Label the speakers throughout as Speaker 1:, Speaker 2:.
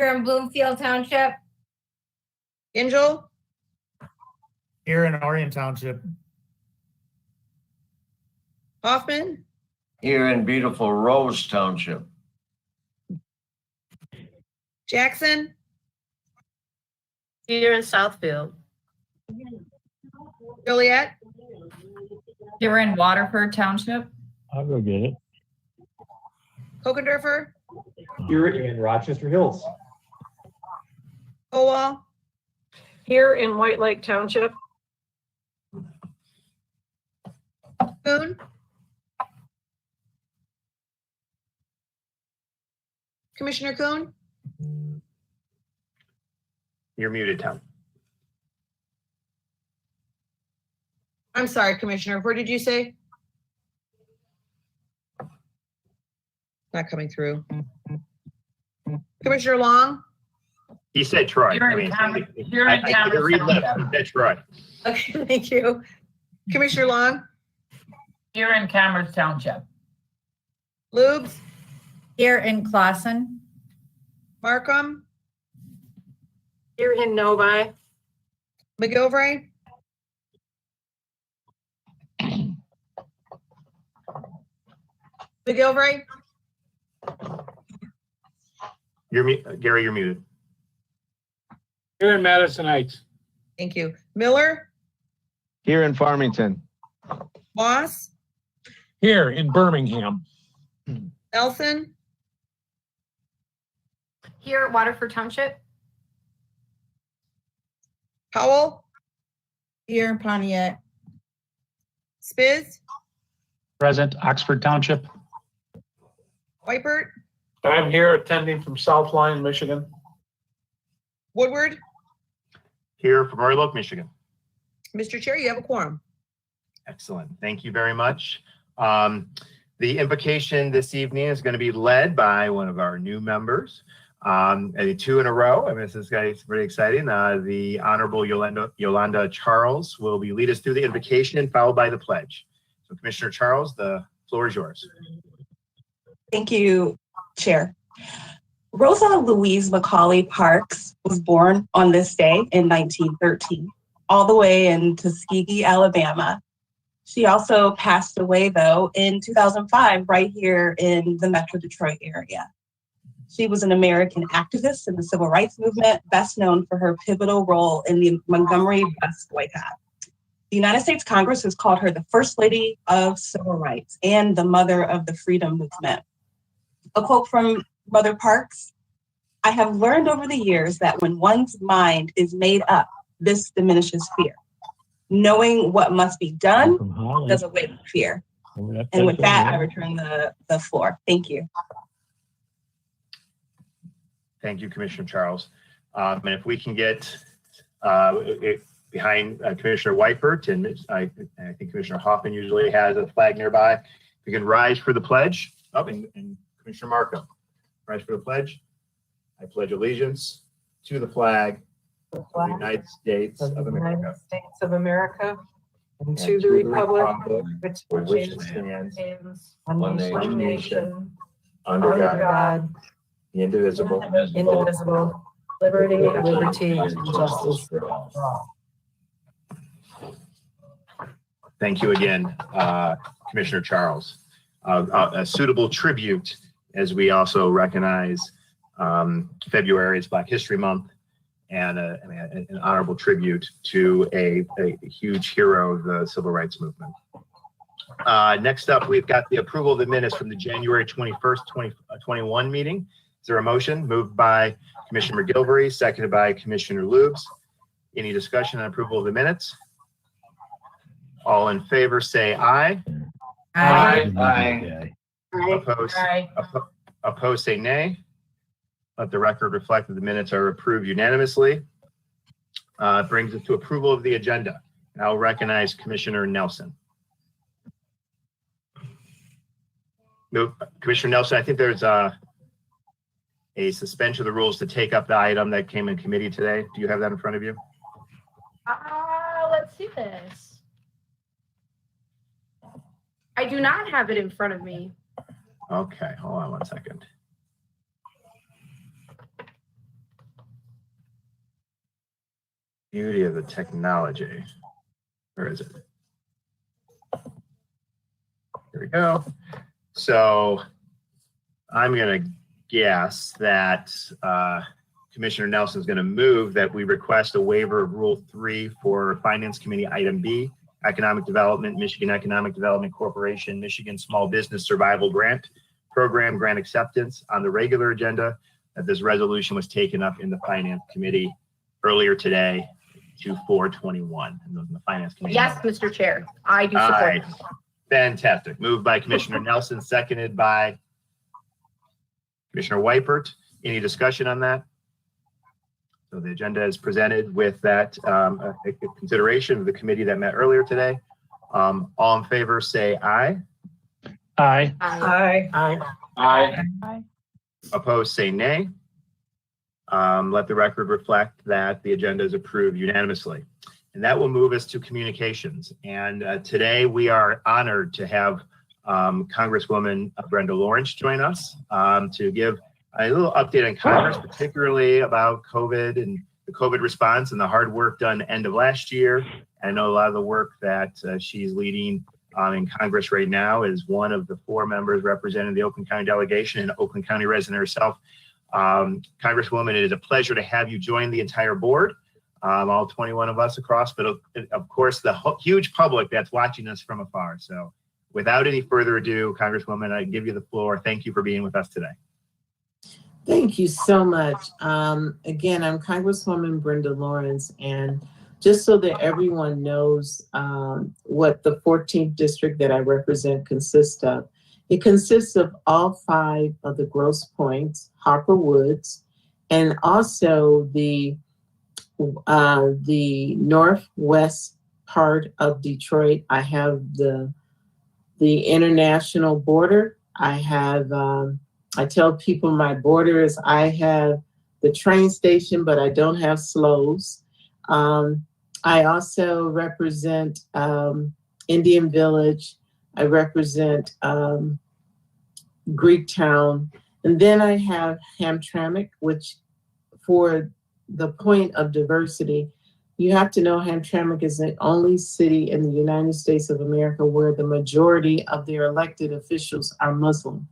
Speaker 1: Here in Bloomfield Township.
Speaker 2: Angel.
Speaker 3: Here in Orion Township.
Speaker 2: Hoffman.
Speaker 4: Here in beautiful Rose Township.
Speaker 2: Jackson.
Speaker 5: Here in Southfield.
Speaker 2: Joliet.
Speaker 6: Here in Waterford Township.
Speaker 7: I'll go get it.
Speaker 2: Kokendorfer.
Speaker 8: Here in Rochester Hills.
Speaker 2: Howell.
Speaker 5: Here in White Lake Township.
Speaker 2: Kuhn. Commissioner Kuhn.
Speaker 8: You're muted, Tom.
Speaker 2: I'm sorry, Commissioner. Where did you say? Not coming through. Commissioner Long.
Speaker 8: He said Troy.
Speaker 6: Here in Cameron
Speaker 8: read left.
Speaker 6: Township.
Speaker 8: He said Troy.
Speaker 2: Okay, thank you. Commissioner Long.
Speaker 6: Here in Cameron Township.
Speaker 2: Lubes.
Speaker 1: Here in Clausen.
Speaker 2: Markham.
Speaker 5: Here in Novi.
Speaker 2: McGilvray. McGilvray.
Speaker 8: Gary, you're muted.
Speaker 7: Here in Madison Heights.
Speaker 2: Thank you. Miller.
Speaker 9: Here in Farmington.
Speaker 2: Moss.
Speaker 7: Here in Birmingham.
Speaker 2: Nelson.
Speaker 1: Here at Waterford Township.
Speaker 2: Powell.
Speaker 1: Here in Pontiac.
Speaker 2: Spiz.
Speaker 7: Present, Oxford Township.
Speaker 2: Wipert.
Speaker 7: I'm here attending from South Lyon, Michigan.
Speaker 2: Woodward.
Speaker 8: Here from Royal Oak, Michigan.
Speaker 2: Mr. Chair, you have a quorum.
Speaker 8: Excellent. Thank you very much. The invocation this evening is going to be led by one of our new members. 2 in a row. I mean, this is pretty exciting. The Honorable Yolanda Charles will lead us through the invocation, followed by the pledge. So, Commissioner Charles, the floor is yours.
Speaker 10: Thank you, Chair. Rosa Louise Macaulay Parks was born on this day in 1913, all the way in Tuskegee, Alabama. She also passed away, though, in 2005, right here in the Metro Detroit area. She was an American activist in the civil rights movement, best known for her pivotal role in the Montgomery bus boycott. The United States Congress has called her the First Lady of Civil Rights and the Mother of the Freedom Movement. A quote from Mother Parks: "I have learned over the years that when one's mind is made up, this diminishes fear. Knowing what must be done does away with fear." And with that, I return the floor. Thank you.
Speaker 8: Thank you, Commissioner Charles. And if we can get behind Commissioner Weipert, and I think Commissioner Hoffman usually has a flag nearby. If we can rise for the pledge. And Commissioner Markham, rise for the pledge. I pledge allegiance to the flag of the United States of America.
Speaker 5: And to the republic
Speaker 8: for which it stands, one nation, under God, indivisible,
Speaker 5: liberty and justice for all.
Speaker 8: Thank you again, Commissioner Charles. A suitable tribute, as we also recognize February is Black History Month, and an honorable tribute to a huge hero of the civil rights movement. Next up, we've got the approval of the minutes from the January 21st, 2021 meeting. Is there a motion? Moved by Commissioner McGilvray, seconded by Commissioner Lubes. Any discussion on approval of the minutes? All in favor say aye.
Speaker 4: Aye. Aye.
Speaker 8: Opposed say nay. Let the record reflect that the minutes are approved unanimously. Brings us to approval of the agenda. I'll recognize Commissioner Nelson. No, Commissioner Nelson, I think there's a suspension of the rules to take up the item that came in committee today. Do you have that in front of you?
Speaker 1: Let's see this. I do not have it in front of me.
Speaker 8: Okay, hold on one second. Beauty of the technology. Where is it? Here we go. So I'm going to guess that Commissioner Nelson is going to move that we request a waiver of Rule 3 for Finance Committee Item B, Economic Development, Michigan Economic Development Corporation, Michigan Small Business Survival Grant Program Grant Acceptance on the regular agenda, that this resolution was taken up in the Finance Committee earlier today to 4/21. And those in the Finance Committee.
Speaker 1: Yes, Mr. Chair, I do support.
Speaker 8: Aye. Fantastic. Moved by Commissioner Nelson, seconded by Commissioner Weipert. Any discussion on that? So the agenda is presented with that consideration of the committee that met earlier today. All in favor, say aye.
Speaker 7: Aye.
Speaker 5: Aye.
Speaker 7: Aye.
Speaker 8: Opposed, say nay. Let the record reflect that the agenda is approved unanimously. And that will move us to communications. And today we are honored to have Congresswoman Brenda Lawrence join us to give a little update on Congress, particularly about COVID and the COVID response and the hard work done end of last year. I know a lot of the work that she's leading in Congress right now is one of the 4 members representing the Oakland County delegation and Oakland County resident herself. Congresswoman, it is a pleasure to have you join the entire board. All 21 of us across, but of course the huge public that's watching us from afar. So without any further ado, Congresswoman, I give you the floor. Thank you for being with us today.
Speaker 11: Thank you so much. Again, I'm Congresswoman Brenda Lawrence, and just so that everyone knows what the 14th district that I represent consists of, it consists of all 5 of the Grosse Points, Harper Woods, and also the northwest part of Detroit. I have the international border. I have, I tell people my border is I have the train station, but I don't have slows. I also represent Indian Village. I represent Greektown. And then I have Hamtramck, which for the point of diversity, you have to know Hamtramck is the only city in the United States of America where the majority of their elected officials are Muslim.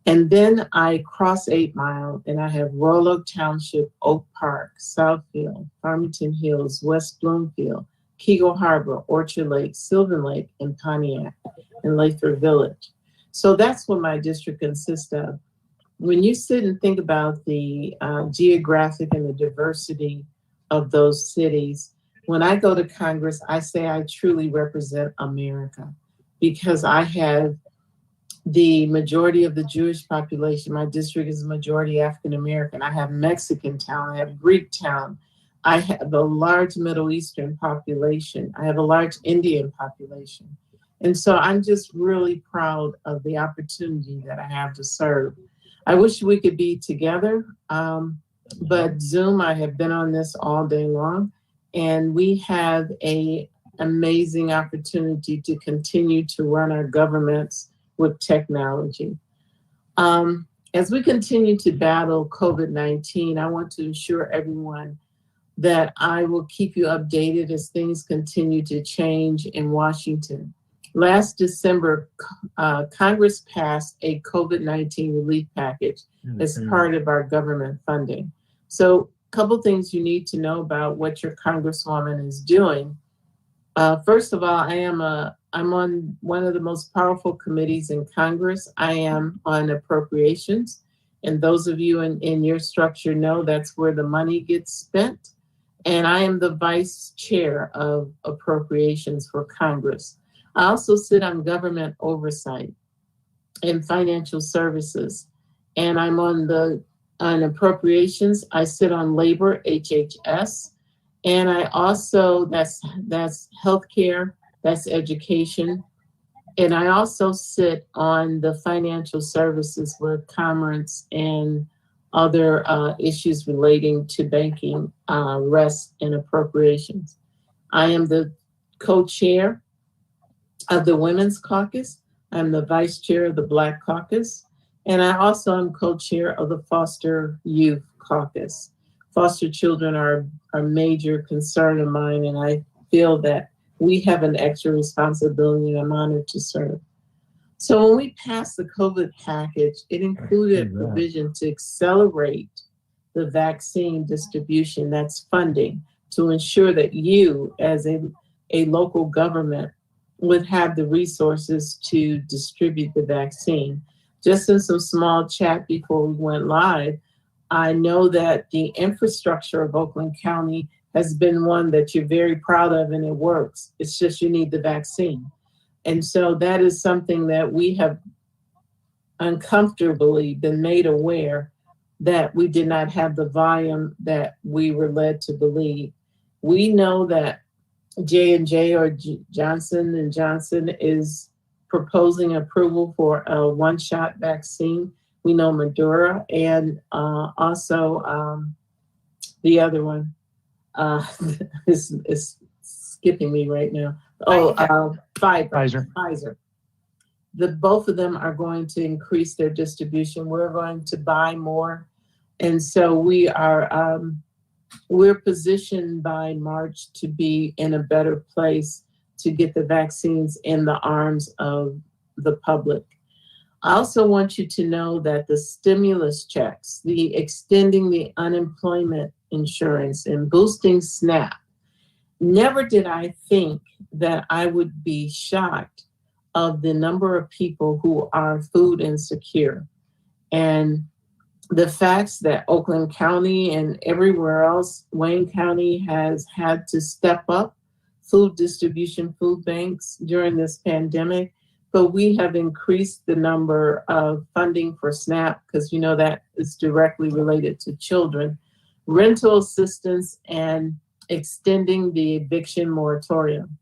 Speaker 11: And then I cross 8 Mile and I have Royal Oak Township, Oak Park, Southfield, Farmington Hills, West Bloomfield, Keego Harbor, Orchard Lake, Sylvan Lake, and Pontiac, and Lathrop Village. So that's what my district consists of. When you sit and think about the geographic and the diversity of those cities, when I go to Congress, I say I truly represent America because I have the majority of the Jewish population. My district is majority African American. I have Mexican town, I have Greek town, I have a large Middle Eastern population, I have a large Indian population. And so I'm just really proud of the opportunity that I have to serve. I wish we could be together, but Zoom, I have been on this all day long, and we have an amazing opportunity to continue to run our governments with technology. As we continue to battle COVID-19, I want to assure everyone that I will keep you updated as things continue to change in Washington. Last December, Congress passed a COVID-19 relief package as part of our government funding. So a couple things you need to know about what your Congresswoman is doing. First of all, I'm on one of the most powerful committees in Congress. I am on appropriations. And those of you in your structure know that's where the money gets spent. And I am the vice chair of appropriations for Congress. I also sit on government oversight and financial services. And I'm on appropriations. I sit on labor, HHS. And I also, that's healthcare, that's education. And I also sit on the financial services where commerce and other issues relating to banking rest and appropriations. I am the co-chair of the Women's Caucus. I'm the vice chair of the Black Caucus. And I also am co-chair of the Foster Youth Caucus. foster children are a major concern of mine, and I feel that we have an extra responsibility, and I'm honored to serve. So when we passed the COVID package, it included a provision to accelerate the vaccine distribution. That's funding to ensure that you, as a local government, would have the resources to distribute the vaccine. Just in some small chat before we went live, I know that the infrastructure of Oakland County has been one that you're very proud of, and it works. It's just you need the vaccine. And so that is something that we have uncomfortably been made aware that we did not have the volume that we were led to believe. We know that J&J or Johnson & Johnson is proposing approval for a one-shot vaccine. We know Moderna and also the other one is skipping me right now. Pfizer. Both of them are going to increase their distribution. We're going to buy more. And so we're positioned by March to be in a better place to get the vaccines in the arms of the public. I also want you to know that the stimulus checks, the extending the unemployment insurance and boosting SNAP, never did I think that I would be shocked of the number of people who are food insecure. And the facts that Oakland County and everywhere else, Wayne County has had to step up food distribution, food banks during this pandemic, but we have increased the number of funding for SNAP because you know that is directly related to children, rental assistance, and extending the eviction moratorium.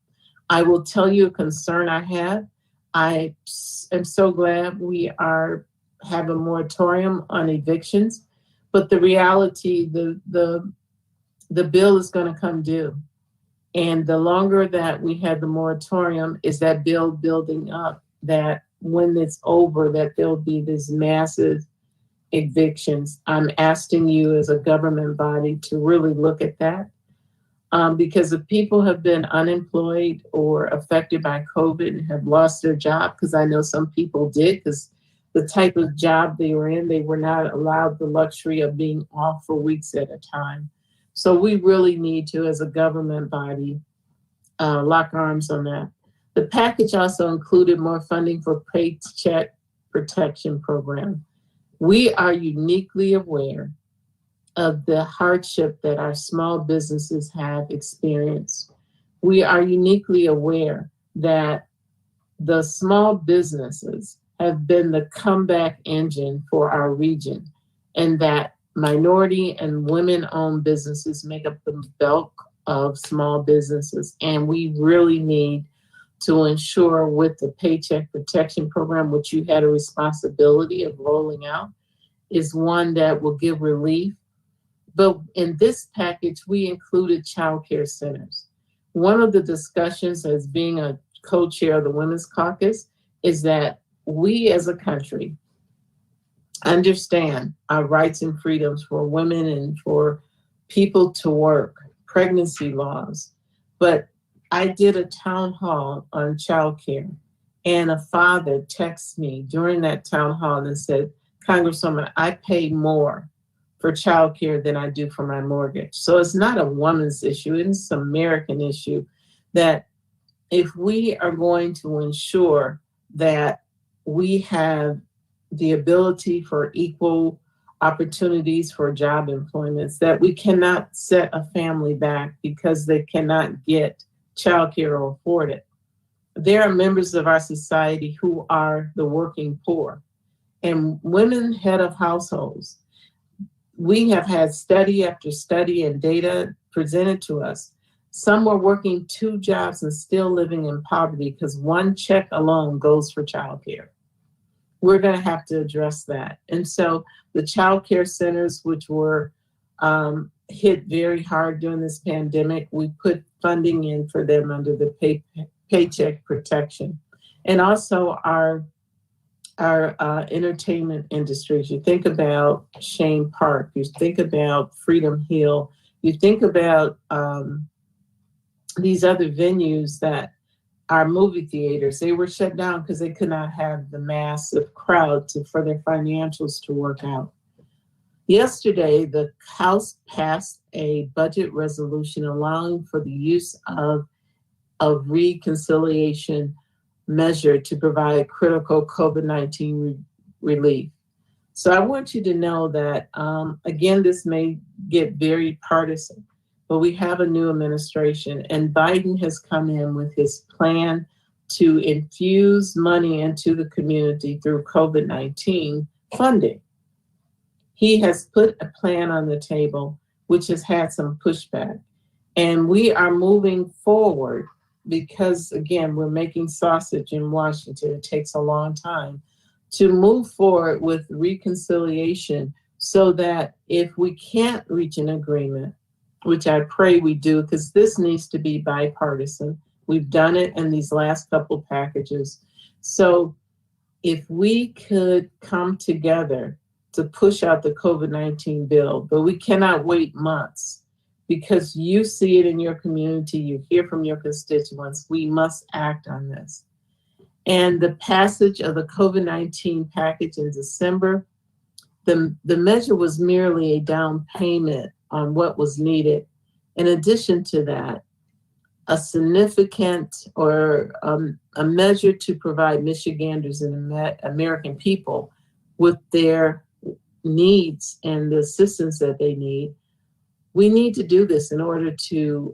Speaker 11: I will tell you a concern I have. I am so glad we have a moratorium on evictions, but the reality, the bill is going to come due. And the longer that we have the moratorium, is that bill building up, that when it's over, that there'll be these massive evictions. I'm asking you as a government body to really look at that. Because if people have been unemployed or affected by COVID and have lost their job, because I know some people did, because the type of job they were in, they were not allowed the luxury of being off for weeks at a time. So we really need to, as a government body, lock arms on that. The package also included more funding for Paycheck Protection Program. We are uniquely aware of the hardship that our small businesses have experienced. We are uniquely aware that the small businesses have been the comeback engine for our region, and that minority and women-owned businesses make up the bulk of small businesses. And we really need to ensure with the Paycheck Protection Program, which you had a responsibility of rolling out, is one that will give relief. But in this package, we included child care centers. One of the discussions as being a co-chair of the Women's Caucus is that we as a country understand our rights and freedoms for women and for people to work, pregnancy laws. But I did a town hall on childcare, and a father texted me during that town hall and said, "Congresswoman, I pay more for childcare than I do for my mortgage." So it's not a woman's issue, it's an American issue, that if we are going to ensure that we have the ability for equal opportunities for job employments, that we cannot set a family back because they cannot get childcare or afford it. There are members of our society who are the working poor, and women head of households. We have had study after study and data presented to us. Some are working 2 jobs and still living in poverty because one check alone goes for childcare. We're going to have to address that. And so the child care centers, which were hit very hard during this pandemic, we put funding in for them under the Paycheck Protection. And also our our entertainment industries. You think about Shane Park, you think about Freedom Hill, you think about these other venues that are movie theaters. They were shut down because they could not have the massive crowd for their financials to work out. Yesterday, the House passed a budget resolution allowing for the use of reconciliation measure to provide critical COVID-19 relief. So I want you to know that, again, this may get very partisan, but we have a new administration, and Biden has come in with his plan to infuse money into the community through COVID-19 funding. He has put a plan on the table, which has had some pushback, and we are moving forward because, again, we're making sausage in Washington. It takes a long time to move forward with reconciliation so that if we can't reach an agreement, which I pray we do, because this needs to be bipartisan. We've done it in these last couple packages. So if we could come together to push out the COVID-19 bill, but we cannot wait months, because you see it in your community, you hear from your constituents, we must act on this. And the passage of the COVID-19 package in December, the measure was merely a down payment on what was needed. In addition to that, a significant or a measure to provide Michiganders and American people with their needs and the assistance that they need. We need to do this in order to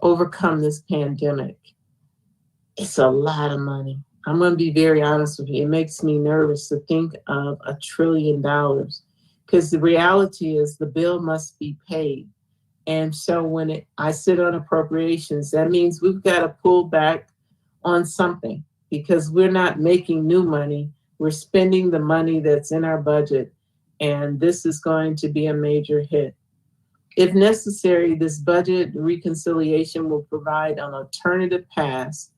Speaker 11: overcome this pandemic. It's a lot of money. I'm going to be very honest with you. It makes me nervous to think of $1 trillion, because the reality is the bill must be paid. And so when I sit on appropriations, that means we've got to pull back on something, because we're not making new money. We're spending the money that's in our budget, and this is going to be a major hit. If necessary, this budget reconciliation will provide an alternative path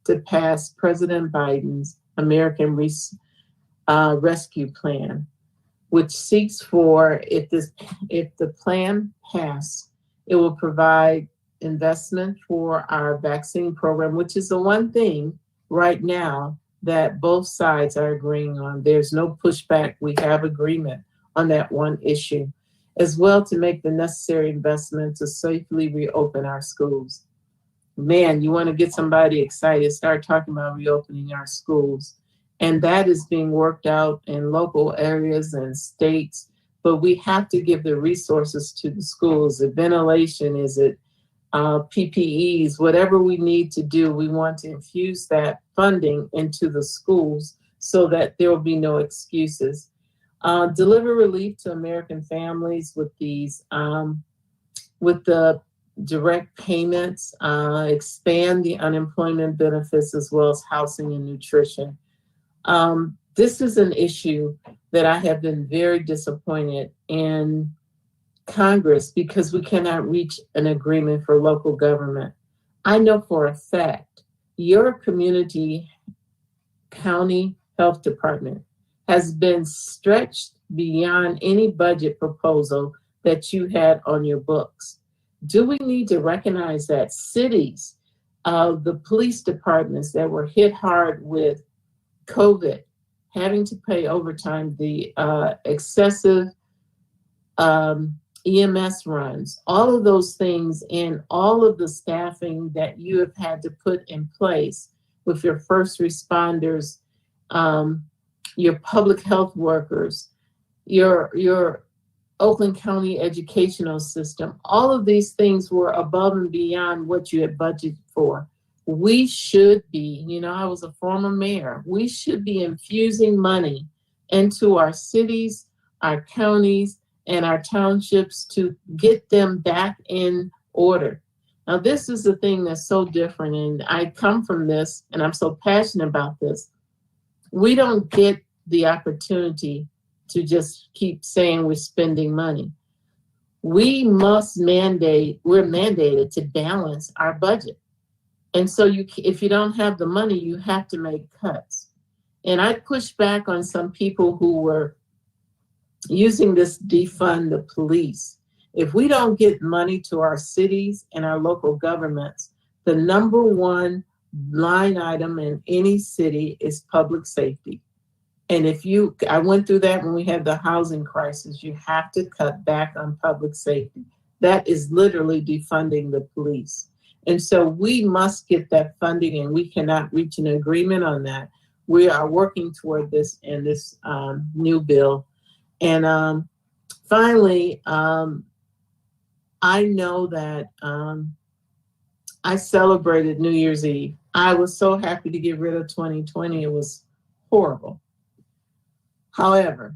Speaker 11: to pass President Biden's American Rescue Plan, which seeks for, if the plan passes, it will provide investment for our vaccine program, which is the one thing right now that both sides are agreeing on. There's no pushback. We have agreement on that one issue, as well to make the necessary investment to safely reopen our schools. Man, you want to get somebody excited, start talking about reopening our schools. And that is being worked out in local areas and states, but we have to give the resources to the schools. The ventilation, is it PPEs, whatever we need to do, we want to infuse that funding into the schools so that there will be no excuses. Deliver relief to American families with these, with the direct payments, expand the unemployment benefits, as well as housing and nutrition. This is an issue that I have been very disappointed in Congress, because we cannot reach an agreement for local government. I know for a fact your community county health department has been stretched beyond any budget proposal that you had on your books. Do we need to recognize that cities, the police departments that were hit hard with COVID, having to pay overtime, the excessive EMS runs, all of those things, and all of the staffing that you have had to put in place with your first responders, your public health workers, your Oakland County educational system, all of these things were above and beyond what you had budgeted for. We should be, I was a former mayor, we should be infusing money into our cities, our counties, and our townships to get them back in order. Now, this is the thing that's so different, and I come from this, and I'm so passionate about this. We don't get the opportunity to just keep saying we're spending money. We're mandated to balance our budget. And so if you don't have the money, you have to make cuts. And I pushed back on some people who were using this defund the police. If we don't get money to our cities and our local governments, the number one line item in any city is public safety. And I went through that when we had the housing crisis. You have to cut back on public safety. That is literally defunding the police. And so we must get that funding, and we cannot reach an agreement on that. We are working toward this in this new bill. And finally, I know that I celebrated New Year's Eve. I was so happy to get rid of 2020. It was horrible. However,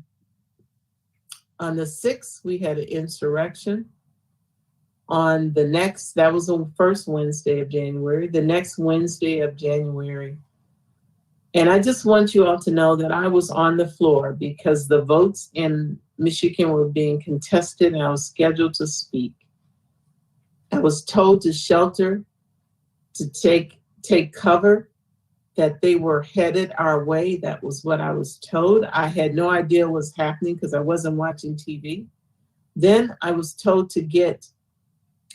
Speaker 11: on the 6th, we had an insurrection. On the next, that was the first Wednesday of January, the next Wednesday of January. And I just want you all to know that I was on the floor because the votes in Michigan were being contested, and I was scheduled to speak. I was told to shelter, to take cover, that they were headed our way. That was what I was told. I had no idea what was happening because I wasn't watching TV. Then I was told to get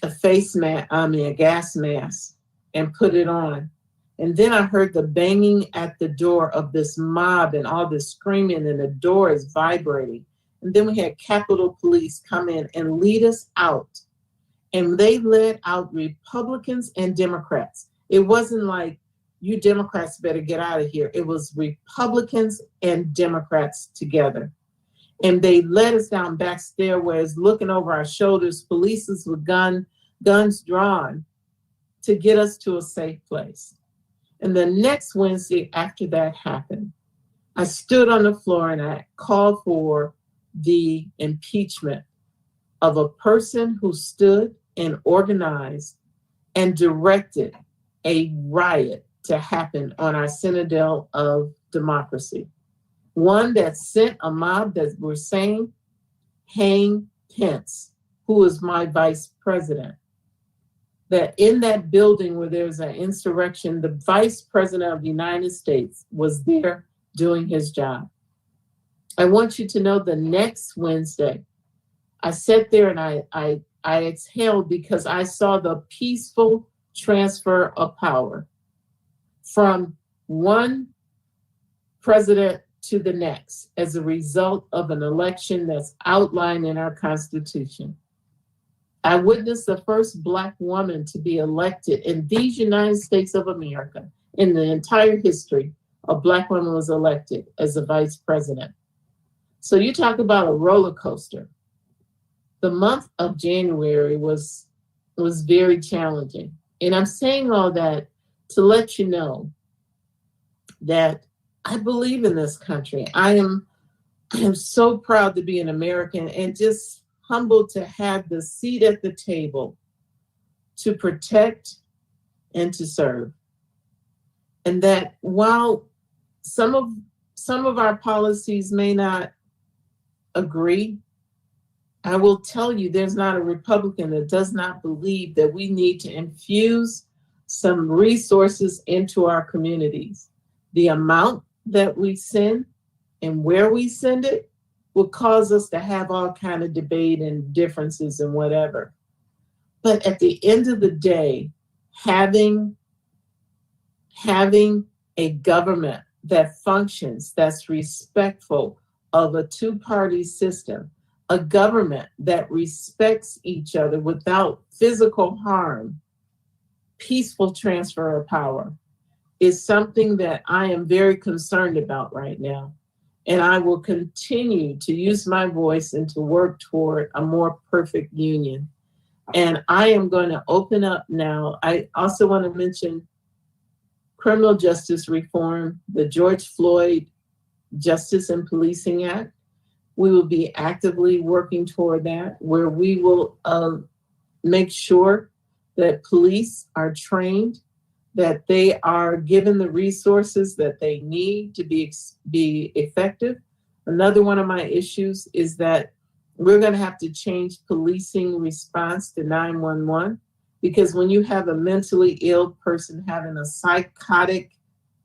Speaker 11: a gas mask and put it on. And then I heard the banging at the door of this mob and all this screaming, and the door is vibrating. And then we had Capitol Police come in and lead us out. And they led out Republicans and Democrats. It wasn't like, you Democrats better get out of here. It was Republicans and Democrats together. And they led us down back stairways, looking over our shoulders, police with guns drawn, to get us to a safe place. And the next Wednesday after that happened, I stood on the floor and I called for the impeachment of a person who stood and organized and directed a riot to happen on our citadel of democracy. One that sent a mob that were saying, hang Pence, who is my vice president. That in that building where there's an insurrection, the vice president of the United States was there doing his job. I want you to know the next Wednesday, I sat there and I exhaled because I saw the peaceful transfer of power from one president to the next as a result of an election that's outlined in our Constitution. I witnessed the first Black woman to be elected in these United States of America. In the entire history, a Black woman was elected as a vice president. So you talk about a roller coaster. The month of January was very challenging. And I'm saying all that to let you know that I believe in this country. I am so proud to be an American and just humbled to have the seat at the table to protect and to serve. And that while some of our policies may not agree, I will tell you there's not a Republican that does not believe that we need to infuse some resources into our communities. The amount that we send and where we send it will cause us to have all kind of debate and differences and whatever. But at the end of the day, having a government that functions, that's respectful of a two-party system, a government that respects each other without physical harm, peaceful transfer of power, is something that I am very concerned about right now. And I will continue to use my voice and to work toward a more perfect union. And I am going to open up now. I also want to mention criminal justice reform, the George Floyd Justice and Policing Act. We will be actively working toward that, where we will make sure that police are trained, that they are given the resources that they need to be effective. Another one of my issues is that we're going to have to change policing response to 911. because when you have a mentally ill person having a psychotic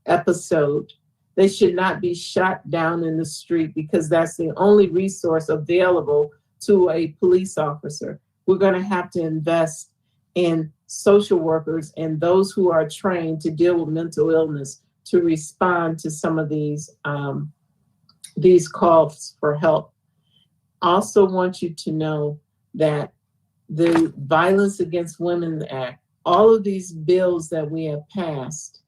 Speaker 11: episode, they should not be shot down in the street because that's the only resource available to a police officer. We're going to have to invest in social workers and those who are trained to deal with mental illness to respond to some of these calls for help. Also want you to know that the Violence Against Women Act, all of these bills that we have passed,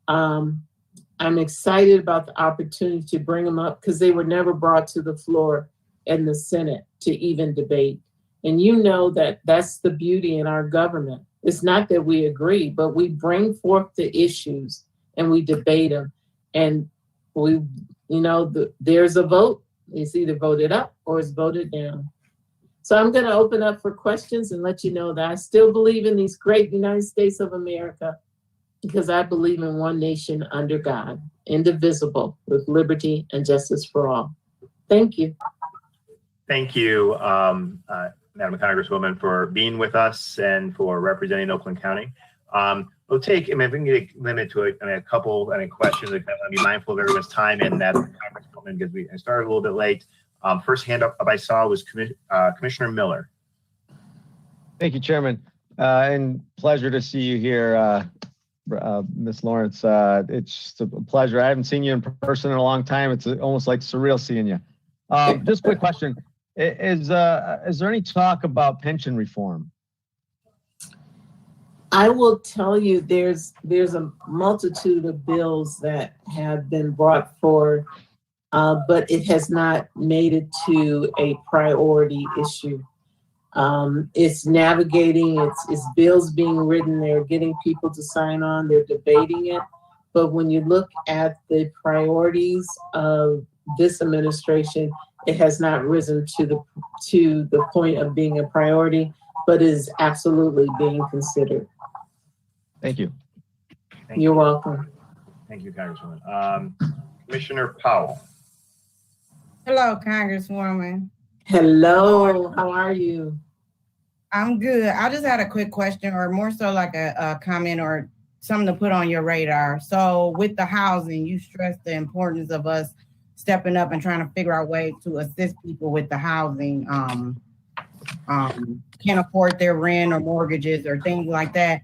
Speaker 11: I'm excited about the opportunity to bring them up because they were never brought to the floor in the Senate to even debate. And you know that that's the beauty in our government. It's not that we agree, but we bring forth the issues and we debate them. And we, there's a vote. It's either voted up or it's voted down. So I'm going to open up for questions and let you know that I still believe in these great United States of America because I believe in one nation under God, indivisible, with liberty and justice for all. Thank you.
Speaker 8: Thank you, Madam Congresswoman, for being with us and for representing Oakland County. We'll take, if we can get a limit to a couple questions, I want to be mindful of everyone's time and that Congresswoman, because I started a little bit late. First hand up I saw was Commissioner Miller.
Speaker 9: Thank you, Chairman. And pleasure to see you here, Ms. Lawrence. It's just a pleasure. I haven't seen you in person in a long time. It's almost like surreal seeing you. Just a quick question. Is there any talk about pension reform?
Speaker 11: I will tell you there's a multitude of bills that have been brought forward, but it has not made it to a priority issue. It's navigating, it's bills being written, they're getting people to sign on, they're debating it. But when you look at the priorities of this administration, it has not risen to the point of being a priority, but is absolutely being considered.
Speaker 9: Thank you.
Speaker 11: You're welcome.
Speaker 8: Thank you, Congresswoman. Commissioner Powell.
Speaker 12: Hello, Congresswoman.
Speaker 11: Hello, how are you?
Speaker 12: I'm good. I just had a quick question, or more so like a comment or something to put on your radar. So with the housing, you stressed the importance of us stepping up and trying to figure out ways to assist people with the housing, can't afford their rent or mortgages or things like that.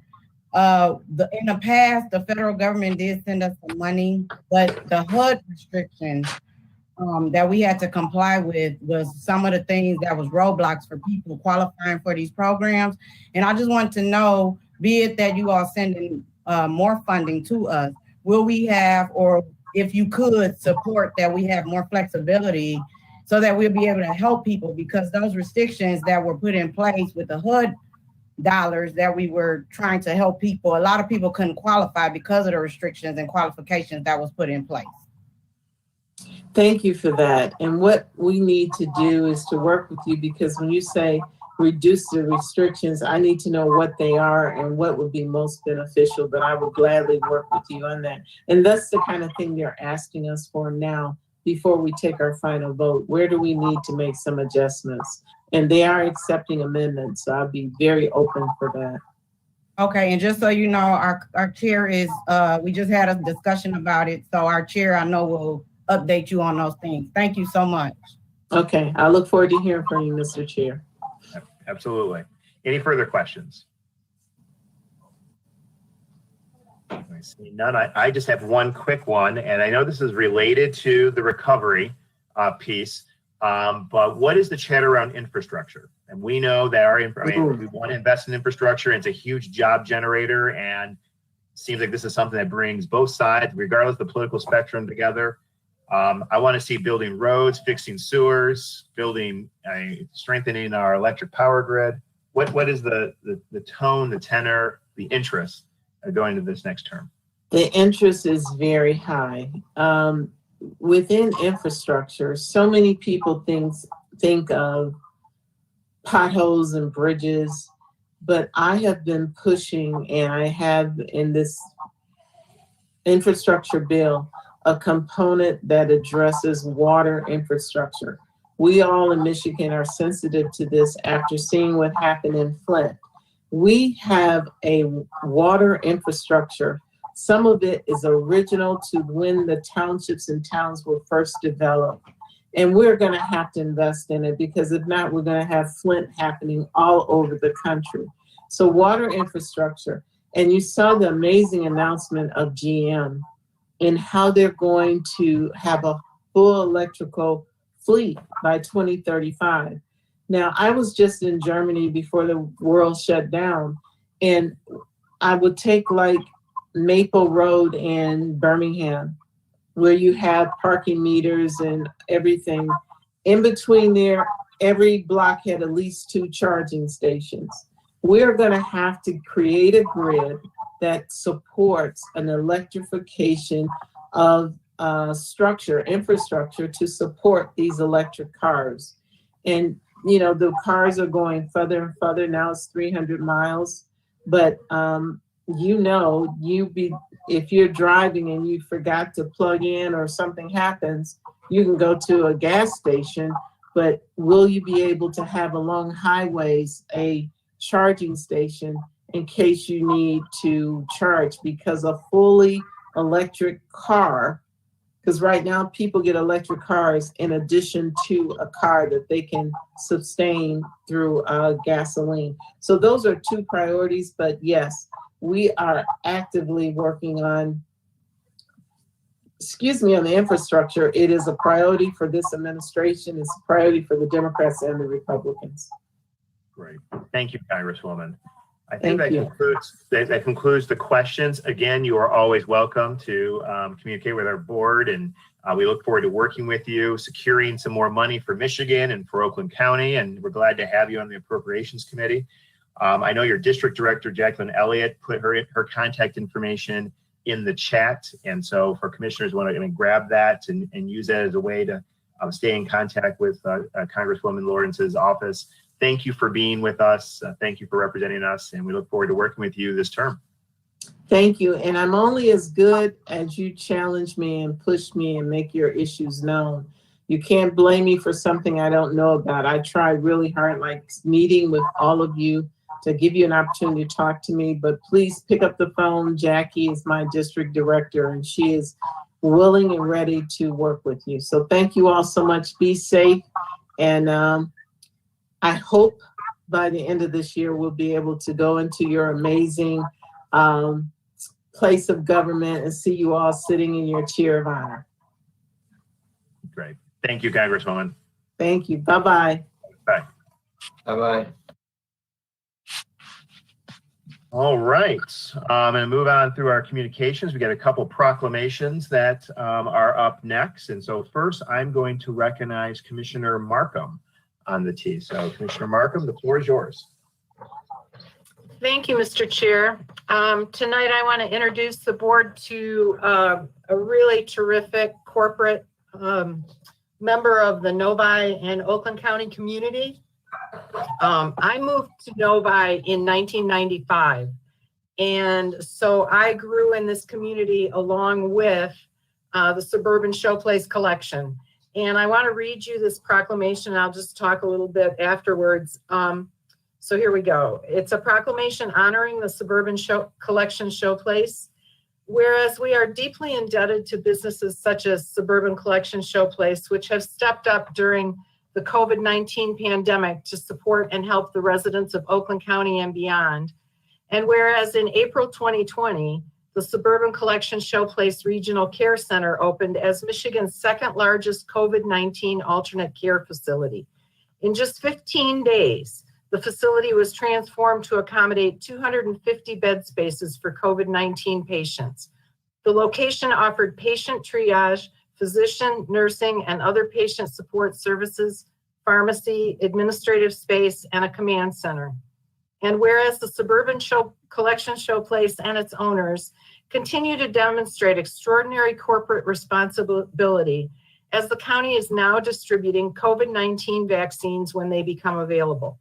Speaker 12: In the past, the federal government did send us some money, but the HUD restrictions that we had to comply with was some of the things that was roadblocks for people qualifying for these programs. And I just want to know, be it that you all sending more funding to us, will we have, or if you could support that we have more flexibility so that we'll be able to help people, because those restrictions that were put in place with the HUD dollars that we were trying to help people, a lot of people couldn't qualify because of the restrictions and qualifications that was put in place.
Speaker 11: Thank you for that. And what we need to do is to work with you, because when you say reduce the restrictions, I need to know what they are and what would be most beneficial, but I would gladly work with you on that. And that's the kind of thing they're asking us for now before we take our final vote. Where do we need to make some adjustments? And they are accepting amendments, so I'll be very open for that.
Speaker 12: Okay, and just so you know, our chair is, we just had a discussion about it, so our chair, I know, will update you on those things. Thank you so much.
Speaker 11: Okay, I look forward to hearing from you, Mr. Chair.
Speaker 8: Absolutely. Any further questions? I see none. I just have one quick one, and I know this is related to the recovery piece, but what is the chatter around infrastructure? And we know that we want to invest in infrastructure, and it's a huge job generator, and it seems like this is something that brings both sides, regardless of the political spectrum, together. I want to see building roads, fixing sewers, strengthening our electric power grid. What is the tone, the tenor, the interest going to this next term?
Speaker 11: The interest is very high. Within infrastructure, so many people think of potholes and bridges, but I have been pushing, and I have in this infrastructure bill, a component that addresses water infrastructure. We all in Michigan are sensitive to this after seeing what happened in Flint. We have a water infrastructure. Some of it is original to when the townships and towns were first developed. And we're going to have to invest in it, because if not, we're going to have Flint happening all over the country. So water infrastructure. And you saw the amazing announcement of GM and how they're going to have a full electrical fleet by 2035. Now, I was just in Germany before the world shut down, and I would take like Maple Road in Birmingham, where you have parking meters and everything. In between there, every block had at least 2 charging stations. We're going to have to create a grid that supports an electrification of infrastructure to support these electric cars. And, you know, the cars are going further and further. Now it's 300 miles. But, you know, if you're driving and you forgot to plug in or something happens, you can go to a gas station. But will you be able to have along highways a charging station in case you need to charge? Because a fully electric car, because right now people get electric cars in addition to a car that they can sustain through gasoline. So those are 2 priorities, but yes, we are actively working on, on the infrastructure. It is a priority for this administration. It's a priority for the Democrats and the Republicans.
Speaker 8: Great. Thank you, Congresswoman. I think that concludes the questions. Again, you are always welcome to communicate with our board, and we look forward to working with you, securing some more money for Michigan and for Oakland County, and we're glad to have you on the Appropriations Committee. I know your district director, Jacqueline Elliott, put her contact information in the chat, and so for commissioners want to grab that and use that as a way to stay in contact with Congresswoman Lawrence's office. Thank you for being with us. Thank you for representing us, and we look forward to working with you this term.
Speaker 11: Thank you. And I'm only as good as you challenge me and push me and make your issues known. You can't blame me for something I don't know about. I try really hard, like meeting with all of you to give you an opportunity to talk to me, but please pick up the phone. Jackie is my district director, and she is willing and ready to work with you. So thank you all so much. Be safe. And I hope by the end of this year, we'll be able to go into your amazing place of government and see you all sitting in your chair of honor.
Speaker 8: Great. Thank you, Congresswoman.
Speaker 11: Thank you. Bye-bye.
Speaker 8: Bye.
Speaker 4: Bye-bye.
Speaker 8: All right. I'm going to move on through our communications. We got a couple proclamations that are up next. And so first, I'm going to recognize Commissioner Markham on the T. So Commissioner Markham, the floor is yours.
Speaker 5: Thank you, Mr. Chair. Tonight, I want to introduce the board to a really terrific corporate member of the Novi and Oakland County community. I moved to Novi in 1995, and so I grew in this community along with the Suburban Showplace Collection. And I want to read you this proclamation. I'll just talk a little bit afterwards. So here we go. It's a proclamation honoring the Suburban Collection Showplace. Whereas we are deeply indebted to businesses such as Suburban Collection Showplace, which have stepped up during the COVID-19 pandemic to support and help the residents of Oakland County and beyond. And whereas in April 2020, the Suburban Collection Showplace Regional Care Center opened as Michigan's second largest COVID-19 alternate care facility. In just 15 days, the facility was transformed to accommodate 250 bed spaces for COVID-19 patients. The location offered patient triage, physician, nursing, and other patient support services, pharmacy, administrative space, and a command center. And whereas the Suburban Collection Showplace and its owners continue to demonstrate extraordinary corporate responsibility as the county is now distributing COVID-19 vaccines when they become available.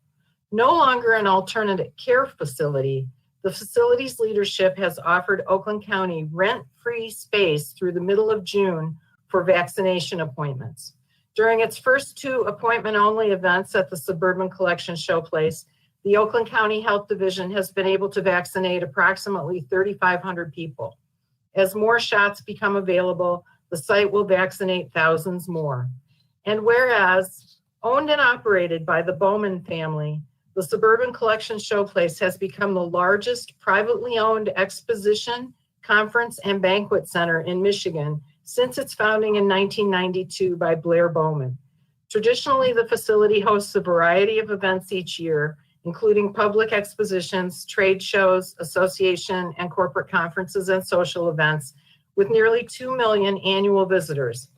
Speaker 5: No longer an alternative care facility, the facility's leadership has offered Oakland County rent-free space through the middle of June for vaccination appointments. During its first 2 appointment-only events at the Suburban Collection Showplace, the Oakland County Health Division has been able to vaccinate approximately 3,500 people. As more shots become available, the site will vaccinate thousands more. And whereas owned and operated by the Bowman family, the Suburban Collection Showplace has become the largest privately owned exposition, conference, and banquet center in Michigan since its founding in 1992 by Blair Bowman. Traditionally, the facility hosts a variety of events each year, including public expositions, trade shows, association and corporate conferences and social events, with nearly 2 million annual visitors.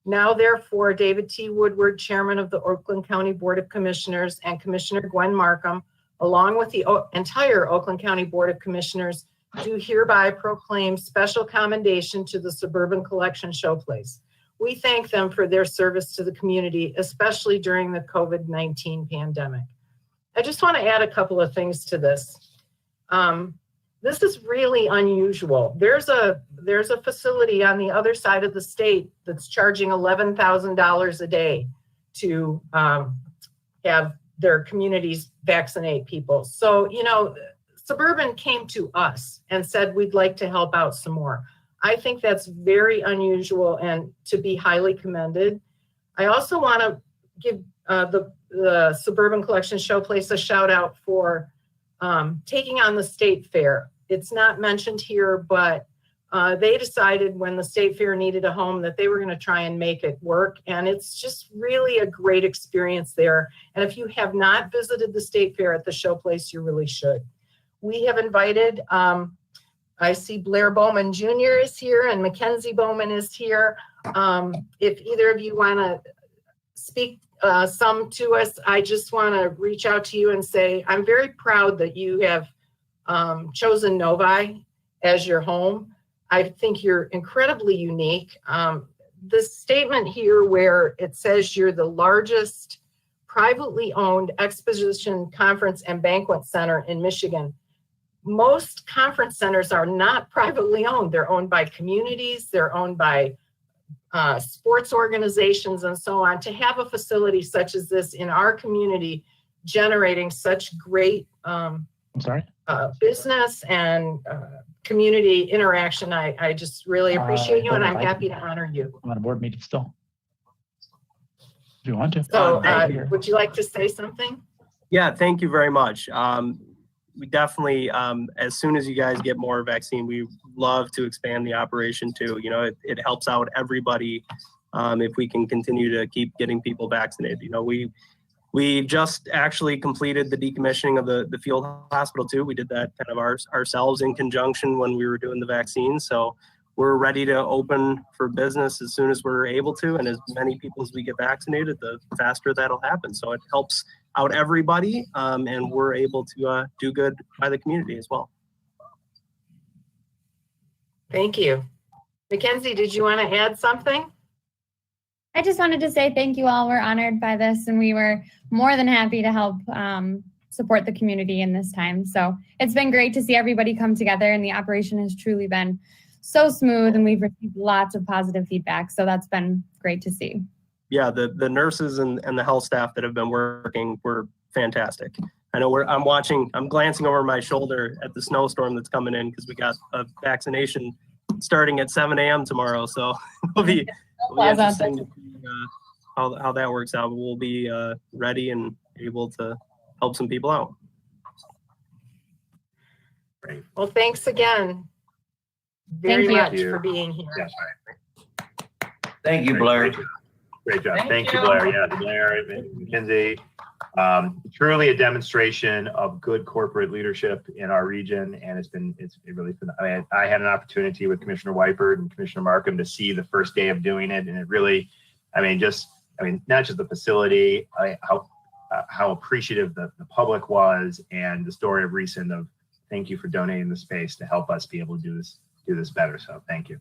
Speaker 5: Now, therefore, David T. Woodward, Chairman of the Oakland County Board of Commissioners, and Commissioner Gwen Markham, along with the entire Oakland County Board of Commissioners, do hereby proclaim special commendation to the Suburban Collection Showplace. We thank them for their service to the community, especially during the COVID-19 pandemic. I just want to add a couple of things to this. This is really unusual. There's a facility on the other side of the state that's charging $11,000 a day to have their communities vaccinate people. So, you know, Suburban came to us and said, we'd like to help out some more. I think that's very unusual and to be highly commended. I also want to give the Suburban Collection Showplace a shout out for taking on the state fair. It's not mentioned here, but they decided when the state fair needed a home that they were going to try and make it work. And it's just really a great experience there. And if you have not visited the state fair at the Showplace, you really should. We have invited, I see Blair Bowman Jr. is here and Mackenzie Bowman is here. If either of you want to speak some to us, I just want to reach out to you and say, I'm very proud that you have chosen Novi as your home. I think you're incredibly unique. The statement here where it says you're the largest privately owned exposition, conference, and banquet center in Michigan. Most conference centers are not privately owned. They're owned by communities, they're owned by sports organizations and so on. To have a facility such as this in our community generating such great business and community interaction, I just really appreciate you and I'm happy to honor you.
Speaker 7: I'm on a board meeting still. Do you want to?
Speaker 5: So would you like to say something?
Speaker 13: Yeah, thank you very much. We definitely, as soon as you guys get more vaccine, we love to expand the operation too. You know, it helps out everybody if we can continue to keep getting people vaccinated. You know, we just actually completed the decommissioning of the field hospital too. We did that kind of ourselves in conjunction when we were doing the vaccine. So we're ready to open for business as soon as we're able to, and as many people as we get vaccinated, the faster that'll happen. So it helps out everybody, and we're able to do good by the community as well.
Speaker 5: Thank you. Mackenzie, did you want to add something?
Speaker 14: I just wanted to say thank you all. We're honored by this, and we were more than happy to help support the community in this time. So it's been great to see everybody come together, and the operation has truly been so smooth, and we've received lots of positive feedback. So that's been great to see.
Speaker 13: Yeah, the nurses and the health staff that have been working were fantastic. I know I'm glancing over my shoulder at the snowstorm that's coming in because we got a vaccination starting at 7 a.m. tomorrow. So it'll be interesting to see how that works out. We'll be ready and able to help some people out.
Speaker 8: Great.
Speaker 5: Well, thanks again very much for being here.
Speaker 8: Yes.
Speaker 4: Thank you, Blair.
Speaker 8: Great job.
Speaker 6: Thank
Speaker 8: Thank you,
Speaker 6: you.
Speaker 8: Blair. Yeah, Blair and Mackenzie. Truly a demonstration of good corporate leadership in our region, and it's really been. I had an opportunity with Commissioner Wypert and Commissioner Markham to see the first day of doing it, and it really, not just the facility, how appreciative the public was, and the story of recent of thank you for donating the space to help us be able to do this better. So thank you.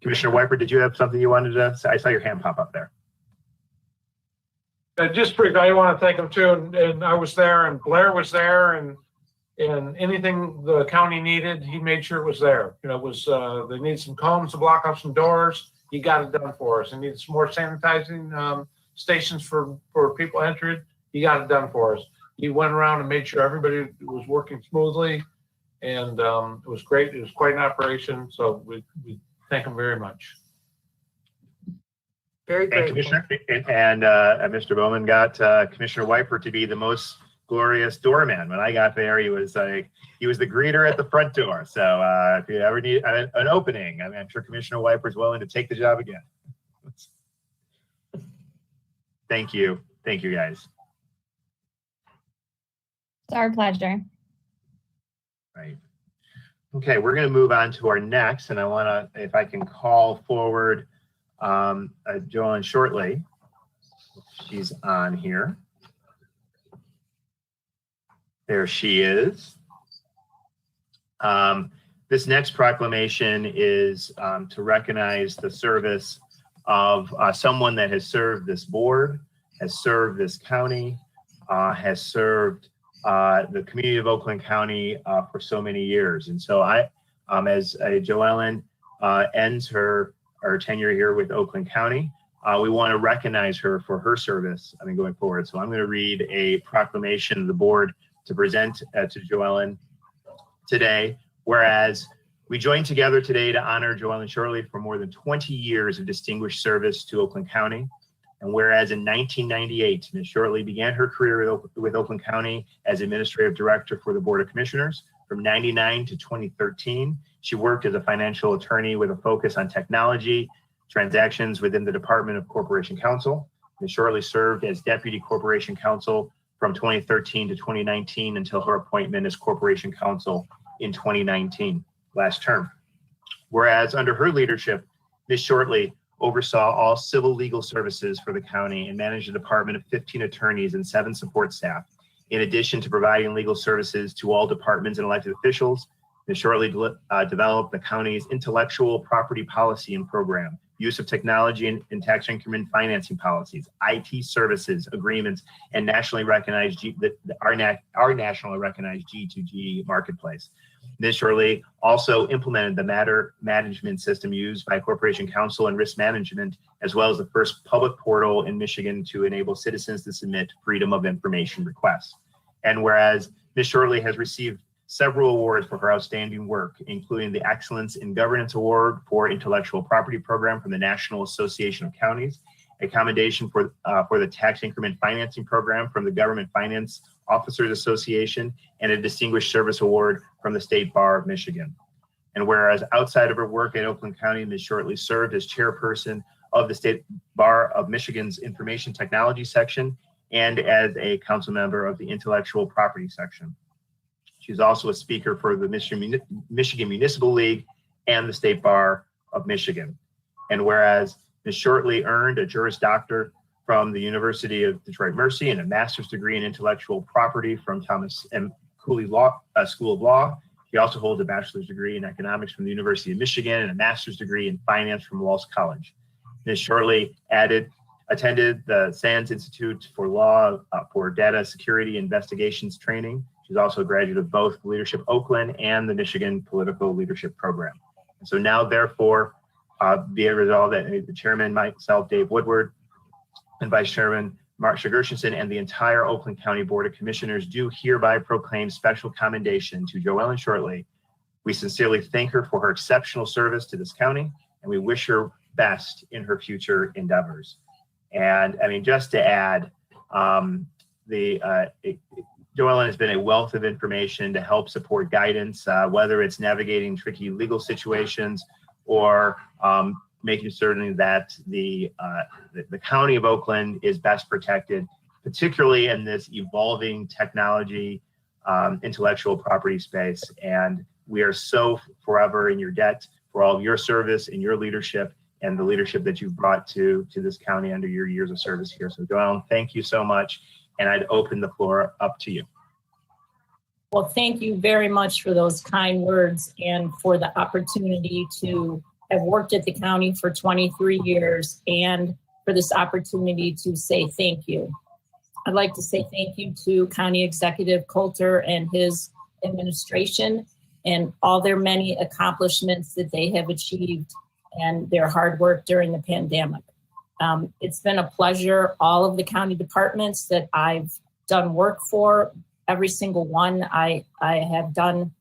Speaker 8: Commissioner Wypert, did you have something you wanted to say? I saw your hand pop up there.
Speaker 7: Just briefly, I want to thank them too, and I was there, and Blair was there, and anything the county needed, he made sure it was there. You know, it was they need some combs to block off some doors. He got it done for us. They needed some more sanitizing stations for people entered. He got it done for us. he went around and made sure everybody was working smoothly. And it was great. It was quite an operation. So we thank him very much.
Speaker 5: Very
Speaker 8: And
Speaker 5: great.
Speaker 8: Commissioner, and Mr. Bowman got Commissioner Wiper to be the most glorious doorman. When I got there, he was the greeter at the front door. So if you ever need an opening, I mean, I'm sure Commissioner Wiper is willing to take the job again. Thank you guys.
Speaker 14: It's our pleasure.
Speaker 8: Right. Okay, we're going to move on to our next, and I want to, if I can call forward Joellen Shortley. She's on here. There she is. This next proclamation is to recognize the service of someone that has served this board, has served this county, has served the community of Oakland County for so many years. And so as Joellen ends her tenure here with Oakland County, we want to recognize her for her service, going forward. So I'm going to read a proclamation of the board to present to Joellen today. Whereas we join together today to honor Joellen Shortley for more than 20 years of distinguished service to Oakland County. And whereas in 1998, Ms. Shortley began her career with Oakland County as Administrative Director for the Board of Commissioners. From 99 to 2013, she worked as a financial attorney with a focus on technology transactions within the Department of Corporation Counsel. Ms. Shortley served as Deputy Corporation Counsel from 2013 to 2019 until her appointment as Corporation Counsel in 2019, last term. Whereas under her leadership, Ms. Shortley oversaw all civil legal services for the county and managed a department of 15 attorneys and 7 support staff. In addition to providing legal services to all departments and elected officials, Ms. Shortley developed the county's intellectual property policy and program, use of technology and tax increment financing policies, IT services agreements, and nationally recognized our nationally recognized G2G marketplace. Ms. Shortley also implemented the matter management system used by Corporation Counsel and Risk Management, as well as the first public portal in Michigan to enable citizens to submit freedom of information requests. And whereas Ms. Shortley has received several awards for her outstanding work, including the Excellence in Governance Award for Intellectual Property Program from the National Association of Counties, a commendation for the Tax Increment Financing Program from the Government Finance Officers Association, and a Distinguished Service Award from the State Bar of Michigan. And whereas outside of her work at Oakland County, Ms. Shortley served as chairperson of the State Bar of Michigan's Information Technology section and as a council member of the Intellectual Property section. She's also a speaker for the Michigan Municipal League and the State Bar of Michigan. And whereas Ms. Shortley earned a Juris Doctor from the University of Detroit Mercy and a master's degree in intellectual property from Thomas M. Cooley School of Law. She also holds a bachelor's degree in economics from the University of Michigan and a master's degree in finance from Walsh College. Ms. Shortley attended the Sands Institute for Law for Data Security Investigations Training. She's also a graduate of both Leadership Oakland and the Michigan Political Leadership Program. And so now, therefore, be it resolved that the chairman, myself, Dave Woodward, and Vice Chairman Marcia Gershenson, and the entire Oakland County Board of Commissioners do hereby proclaim special commendation to Joellen Shortley. We sincerely thank her for her exceptional service to this county, and we wish her best in her future endeavors. And just to add, Joellen has been a wealth of information to help support guidance, whether it's navigating tricky legal situations or making certain that the County of Oakland is best protected, particularly in this evolving technology, intellectual property space. And we are so forever in your debt for all of your service and your leadership and the leadership that you've brought to this county under your years of service here. So Joellen, thank you so much. And I'd open the floor up to you.
Speaker 6: Well, thank you very much for those kind words and for the opportunity to have worked at the county for 23 years and for this opportunity to say thank you. I'd like to say thank you to County Executive Coulter and his administration and all their many accomplishments that they have achieved and their hard work during the pandemic. It's been a pleasure. All of the county departments that I've done work for. Every single one I have done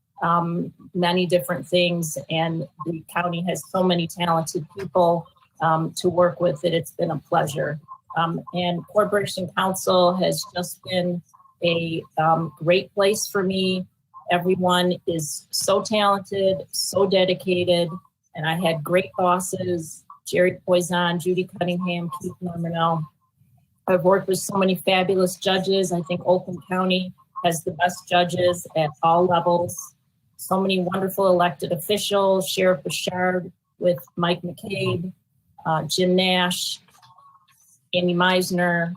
Speaker 6: many different things, and the county has so many talented people to work with that it's been a pleasure. And Corporation Council has just been a great place for me. Everyone is so talented, so dedicated, and I had great bosses, Jerry Poison, Judy Cunningham, Keith Normanell. I've worked with so many fabulous judges. I think Oakland County has the best judges at all levels. So many wonderful elected officials, Sheriff Bouchard with Mike McCabe, Jim Nash, Amy Meisner.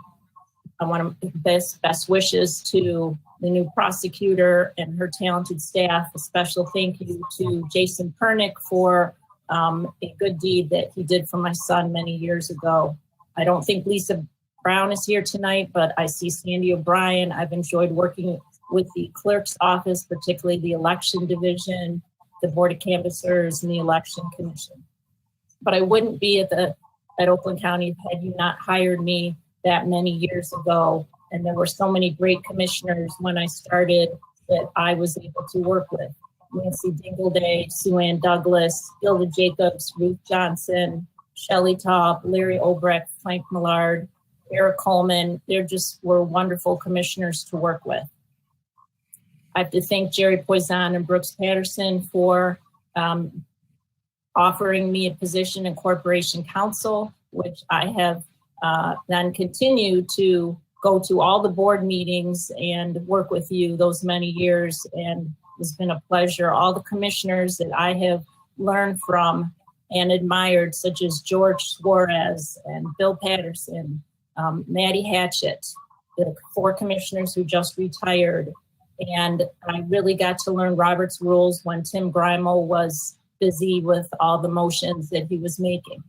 Speaker 6: I want to best wishes to the new prosecutor and her talented staff. A special thank you to Jason Pernick for a good deed that he did for my son many years ago. I don't think Lisa Brown is here tonight, but I see Sandy O'Brien. I've enjoyed working with the clerk's office, particularly the election division, the board of canvassers, and the election commission. But I wouldn't be at Oakland County had you not hired me that many years ago. And there were so many great commissioners when I started that I was able to work with. Nancy Dingleday, Sue Ann Douglas, Gilda Jacobs, Ruth Johnson, Shelley Taub, Larry Obrecht, Frank Millard, Eric Coleman. They just were wonderful commissioners to work with. I have to thank Jerry Poison and Brooks Patterson for offering me a position in Corporation Council, which I have then continued to go to all the board meetings and work with you those many years. And it's been a pleasure. All the commissioners that I have learned from and admired, such as George Suarez and Bill Patterson, Maddie Hatchett, the 4 commissioners who just retired. And I really got to learn Robert's rules when Tim Grimel was busy with all the motions that he was making.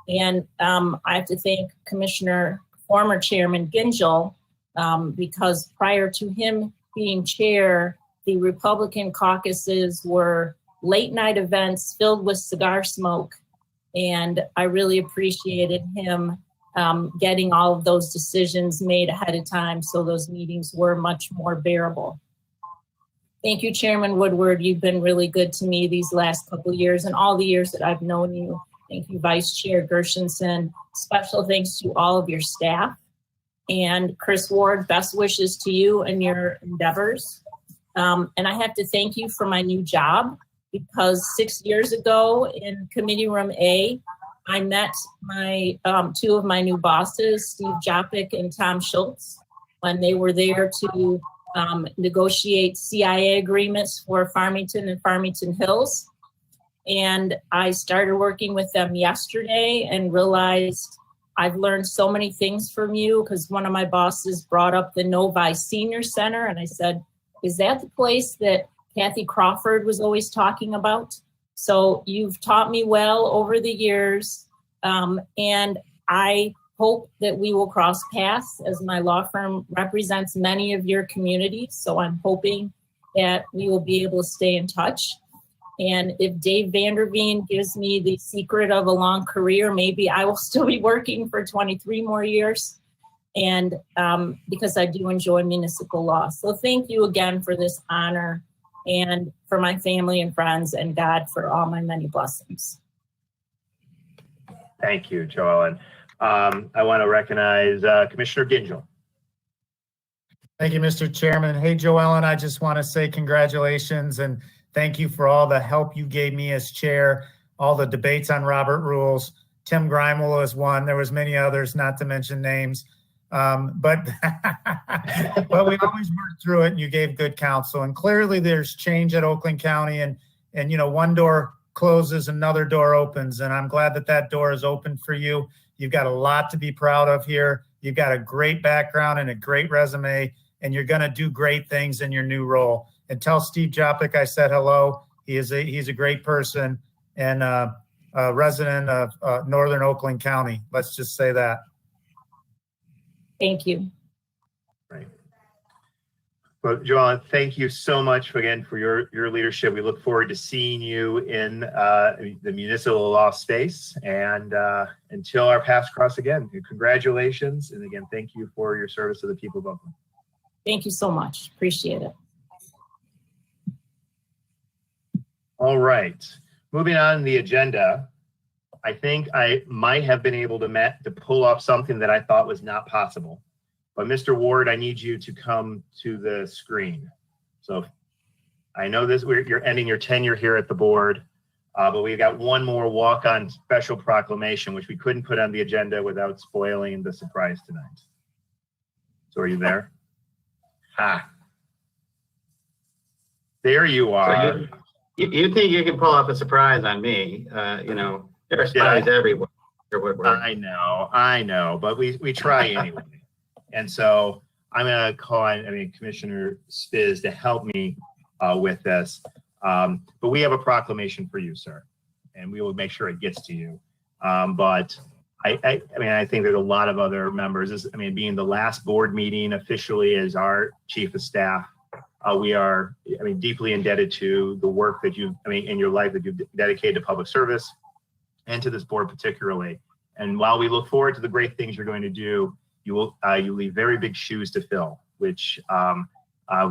Speaker 6: And I have to thank former Chairman Gingell, because prior to him being chair, the Republican caucuses were late night events filled with cigar smoke. And I really appreciated him getting all of those decisions made ahead of time, so those meetings were much more bearable. Thank you, Chairman Woodward. You've been really good to me these last couple of years and all the years that I've known you. Thank you, Vice Chair Gershenson. Special thanks to all of your staff. And Chris Ward, best wishes to you and your endeavors. And I have to thank you for my new job, because 6 years ago in Committee Room A, I met my 2 of my new bosses, Steve Jopik and Tom Schultz, when they were there to negotiate CIA agreements for Farmington and Farmington Hills. And I started working with them yesterday and realized I've learned so many things from you, because one of my bosses brought up the Novi Senior Center. And I said, is that the place that Kathy Crawford was always talking about? So you've taught me well over the years. And I hope that we will cross paths, as my law firm represents many of your communities. So I'm hoping that we will be able to stay in touch. And if Dave Vanderveen gives me the secret of a long career, maybe I will still be working for 23 more years. And because I do enjoy municipal law. So thank you again for this honor, and for my family and friends, and God for all my many blessings.
Speaker 8: Thank you, Joellen. I want to recognize Commissioner Gingell.
Speaker 3: Thank you, Mr. Chairman. Hey, Joellen, I just want to say congratulations and thank you for all the help you gave me as chair, all the debates on Robert rules. Tim Grimel was one. There was many others, not to mention names. But we always worked through it, and you gave good counsel. And clearly there's change at Oakland County, and one door closes, another door opens. And I'm glad that door is open for you. You've got a lot to be proud of here. You've got a great background and a great resume, and you're going to do great things in your new role. And tell Steve Jopik I said hello. He's a great person and a resident of Northern Oakland County. Let's just say that.
Speaker 6: Thank you.
Speaker 8: Right. Well, Joellen, thank you so much again for your leadership. We look forward to seeing you in the municipal law space, and until our paths cross again, congratulations. And again, thank you for your service to the people of Oakland.
Speaker 6: Thank you so much. Appreciate it.
Speaker 8: All right, moving on the agenda. I think I might have been able to pull off something that I thought was not possible. But Mr. Ward, I need you to come to the screen. So I know you're ending your tenure here at the board, but we've got one more walk-on special proclamation, which we couldn't put on the agenda without spoiling the surprise tonight. So are you there? There you are.
Speaker 15: So you think you can pull off a surprise on me? You know, there are spies everywhere.
Speaker 8: I know, but we try anyway. And so I'm going to call on, Commissioner Spiz to help me with this. But we have a proclamation for you, sir, and we will make sure it gets to you. But I think there's a lot of other members. Being the last board meeting officially as our chief of staff, we are, deeply indebted to the work that in your life that you've dedicated to public service and to this board particularly. And while we look forward to the great things you're going to do, you leave very big shoes to fill, which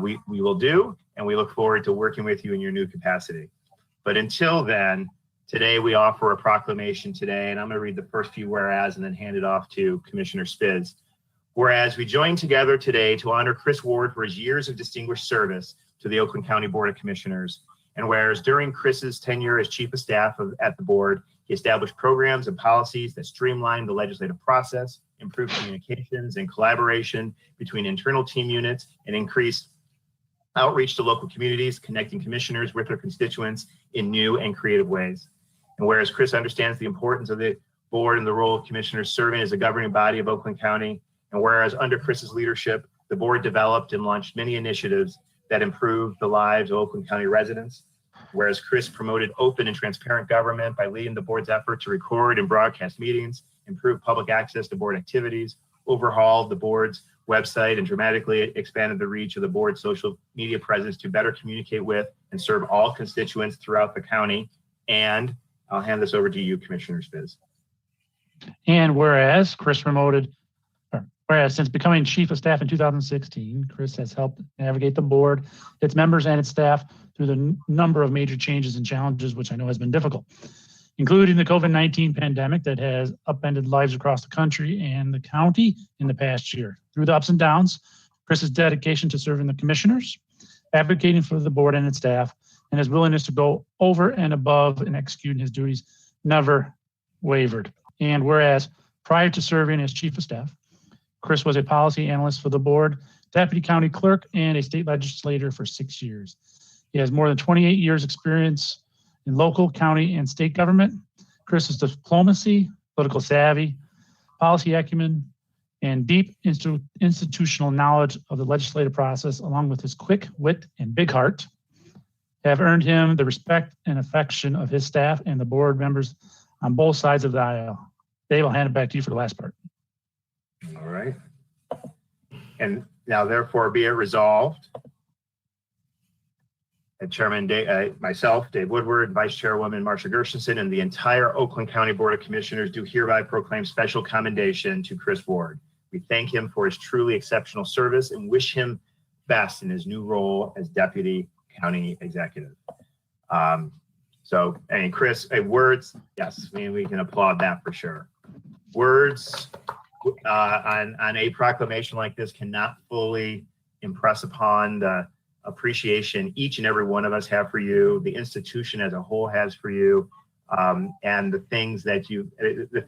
Speaker 8: we will do, and we look forward to working with you in your new capacity. But until then, today we offer a proclamation today, and I'm going to read the first few whereas and then hand it off to Commissioner Spiz. Whereas we join together today to honor Chris Ward for his years of distinguished service to the Oakland County Board of Commissioners, and whereas during Chris's tenure as chief of staff at the board, he established programs and policies that streamlined the legislative process, improved communications and collaboration between internal team units, and increased outreach to local communities, connecting commissioners with their constituents in new and creative ways. And whereas Chris understands the importance of the board and the role of commissioners serving as a governing body of Oakland County, and whereas under Chris's leadership, the board developed and launched many initiatives that improved the lives of Oakland County residents, whereas Chris promoted open and transparent government by leading the board's effort to record and broadcast meetings, improve public access to board activities, overhauled the board's website, and dramatically expanded the reach of the board's social media presence to better communicate with and serve all constituents throughout the county. And I'll hand this over to you, Commissioner Spiz.
Speaker 16: And whereas since becoming chief of staff in 2016, Chris has helped navigate the board, its members, and its staff through the number of major changes and challenges, which I know has been difficult, including the COVID-19 pandemic that has upended lives across the country and the county in the past year. Through the ups and downs, Chris's dedication to serving the commissioners, advocating for the board and its staff, and his willingness to go over and above in executing his duties never wavered. And whereas prior to serving as chief of staff, Chris was a policy analyst for the board, deputy county clerk, and a state legislator for 6 years. He has more than 28 years experience in local, county, and state government. Chris's diplomacy, political savvy, policy acumen, and deep institutional knowledge of the legislative process, along with his quick wit and big heart, have earned him the respect and affection of his staff and the board members on both sides of the aisle. Dave, I'll hand it back to you for the last part.
Speaker 8: All right. And now therefore be it resolved that Chairman myself, Dave Woodward, Vice Chairwoman Marsha Gershenson, and the entire Oakland County Board of Commissioners do hereby proclaim special commendation to Chris Ward. We thank him for his truly exceptional service and wish him best in his new role as Deputy County Executive. Chris, words, yes, we can applaud that for sure. Words on a proclamation like this cannot fully impress upon the appreciation each and every one of us have for you, the institution as a whole has for you, and the things that the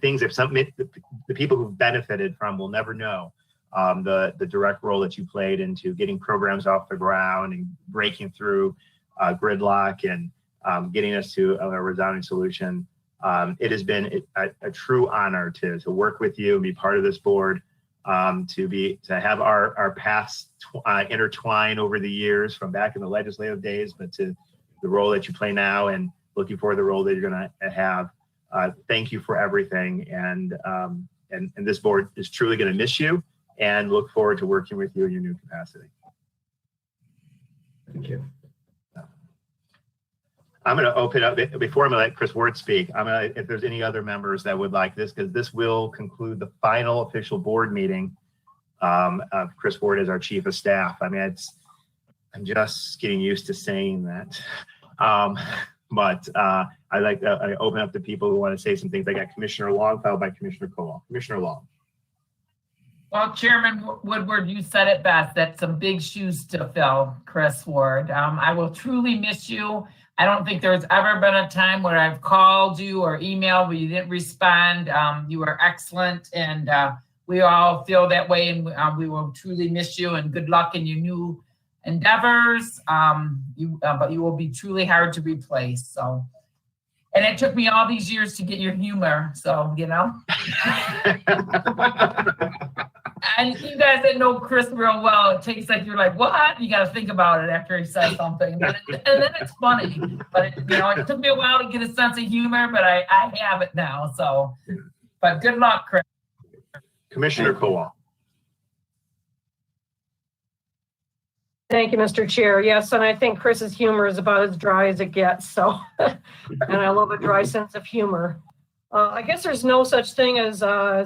Speaker 8: people who've benefited from will never know. The direct role that you played into getting programs off the ground and breaking through gridlock and getting us to a resounding solution. It has been a true honor to work with you and be part of this board, to have our paths intertwine over the years from back in the legislative days, but to the role that you play now and looking forward to the role that you're going to have. Thank you for everything. And this board is truly going to miss you and look forward to working with you in your new capacity.
Speaker 15: Thank you.
Speaker 8: I'm going to open up, before I'm going to let Chris Ward speak, if there's any other members that would like this, because this will conclude the final official board meeting Chris Ward as our chief of staff. I mean, I'm just getting used to saying that. But I open up to people who want to say some things. I got Commissioner Long, followed by Commissioner Kowal. Commissioner Long.
Speaker 17: Well, Chairman Woodward, you said it best. That's some big shoes to fill, Chris Ward. I will truly miss you. I don't think there's ever been a time where I've called you or emailed where you didn't respond. You were excellent, and we all feel that way, and we will truly miss you, and good luck in your new endeavors. But you will be truly hard to replace. So, and it took me all these years to get your humor. So, you know. And you guys that know Chris real well, it takes like, you're like, what? You got to think about it after he says something. And then it's funny. But, it took me a while to get a sense of humor, but I have it now. So, but good luck, Chris.
Speaker 8: Commissioner Kowal.
Speaker 5: Thank you, Mr. Chair. Yes, and I think Chris's humor is about as dry as it gets. So, and I love a dry sense of humor. I guess there's no such thing as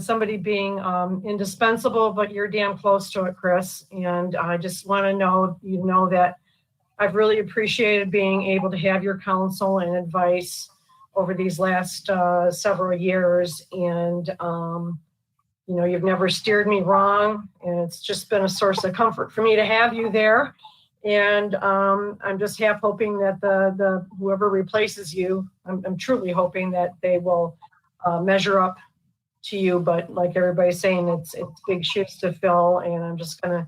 Speaker 5: somebody being indispensable, but you're damn close to it, Chris. And I just want to know, that I've really appreciated being able to have your counsel and advice over these last several years. And, you've never steered me wrong. And it's just been a source of comfort for me to have you there. And I'm just half hoping that the whoever replaces you, I'm truly hoping that they will measure up to you, but like everybody's saying, it's big shoes to fill. And I'm just gonna,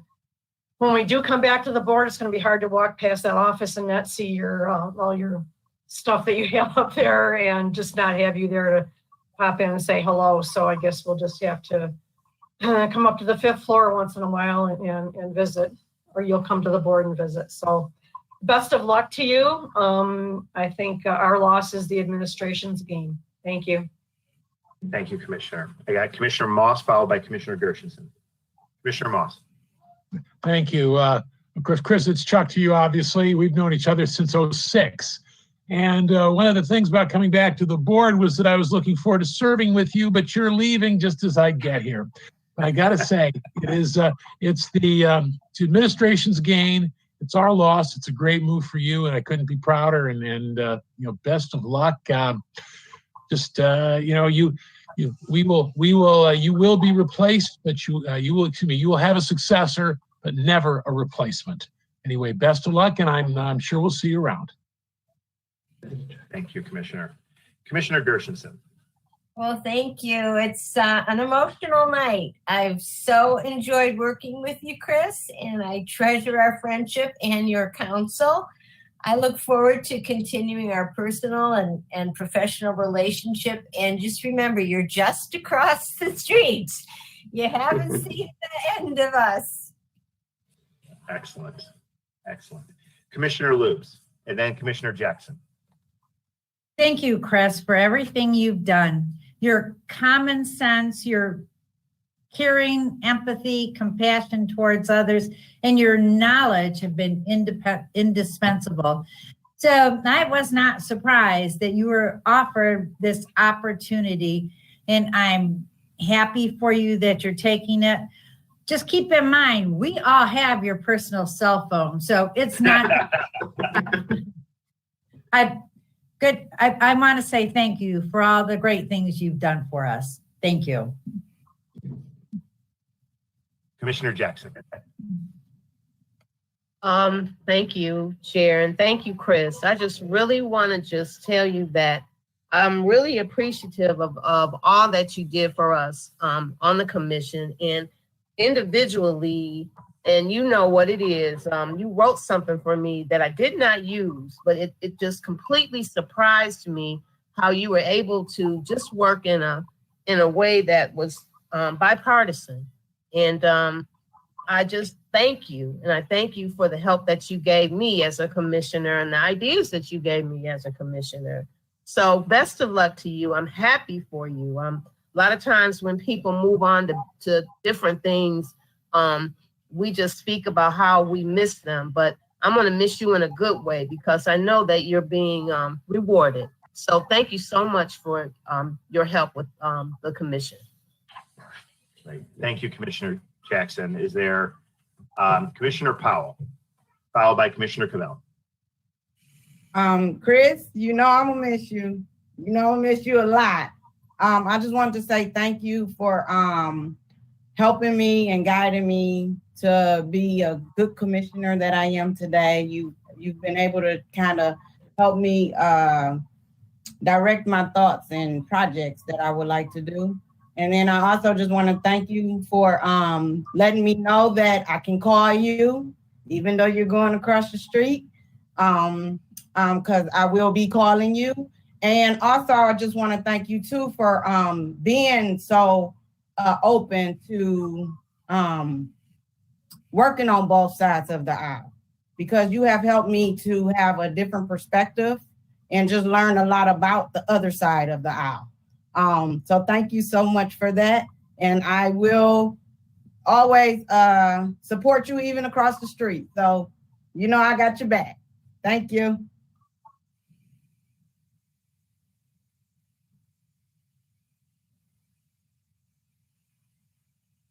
Speaker 5: when we do come back to the board, it's gonna be hard to walk past that office and not see your all your stuff that you have up there, and just not have you there to pop in and say hello. So I guess we'll just have to come up to the 5th floor once in a while and visit, or you'll come to the board and visit. So best of luck to you. I think our loss is the administration's gain. Thank you.
Speaker 8: Thank you, Commissioner. I got Commissioner Moss, followed by Commissioner Gershenson. Commissioner Moss.
Speaker 18: Thank you. Of course, Chris, it's Chuck to you, obviously. We've known each other since '06. And one of the things about coming back to the board was that I was looking forward to serving with you, but you're leaving just as I get here. But I got to say, it's the administration's gain. It's our loss. It's a great move for you, and I couldn't be prouder. And best of luck. You will be replaced, but you will have a successor, but never a replacement. Anyway, best of luck, and I'm sure we'll see you around.
Speaker 8: Thank you, Commissioner. Commissioner Gershenson.
Speaker 19: Well, thank you. It's an emotional night. I've so enjoyed working with you, Chris, and I treasure our friendship and your counsel. I look forward to continuing our personal and professional relationship. And just remember, you're just across the street. You haven't seen the end of us.
Speaker 8: Excellent. Excellent. Commissioner Lubes, and then Commissioner Jackson.
Speaker 20: Thank you, Chris, for everything you've done. Your common sense, your caring, empathy, compassion towards others, and your knowledge have been indispensable. So I was not surprised that you were offered this opportunity, and I'm happy for you that you're taking it. Just keep in mind, we all have your personal cell phone, so it's not. I want to say thank you for all the great things you've done for us. Thank you.
Speaker 8: Commissioner Jackson.
Speaker 21: Thank you, Chair, and thank you, Chris. I just really want to just tell you that I'm really appreciative of all that you did for us on the commission and individually. And you know what it is. You wrote something for me that I did not use, but it just completely surprised me how you were able to just work in a way that was bipartisan. And I just thank you. And I thank you for the help that you gave me as a commissioner and the ideas that you gave me as a commissioner. So best of luck to you. I'm happy for you. A lot of times when people move on to different things, we just speak about how we miss them, but I'm going to miss you in a good way because I know that you're being rewarded. So thank you so much for your help with the commission.
Speaker 8: Thank you, Commissioner Jackson, is there Commissioner Powell, followed by Commissioner Cavell.
Speaker 12: Chris, you know I'm gonna miss you. You know I miss you a lot. I just wanted to say thank you for helping me and guiding me to be a good commissioner that I am today. You've been able to kind of help me direct my thoughts and projects that I would like to do. And then I also just want to thank you for letting me know that I can call you, even though you're going across the street, because I will be calling you. And also, I just want to thank you too for being so open to working on both sides of the aisle, because you have helped me to have a different perspective and just learn a lot about the other side of the aisle. So thank you so much for that. And I will always support you even across the street. So, you know, I got your back. Thank you.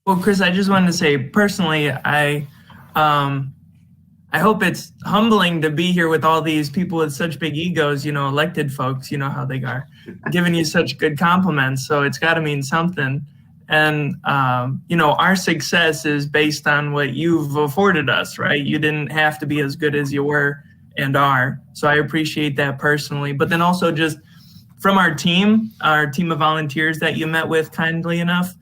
Speaker 2: Well, Chris, I just wanted to say personally, I hope it's humbling to be here with all these people with such big egos, you know, elected folks, you know how they are, giving you such good compliments. So it's got to mean something. And, you know, our success is based on what you've afforded us, right? You didn't have to be as good as you were and are. So I appreciate that personally. But then also just from our team of volunteers that you met with kindly enough,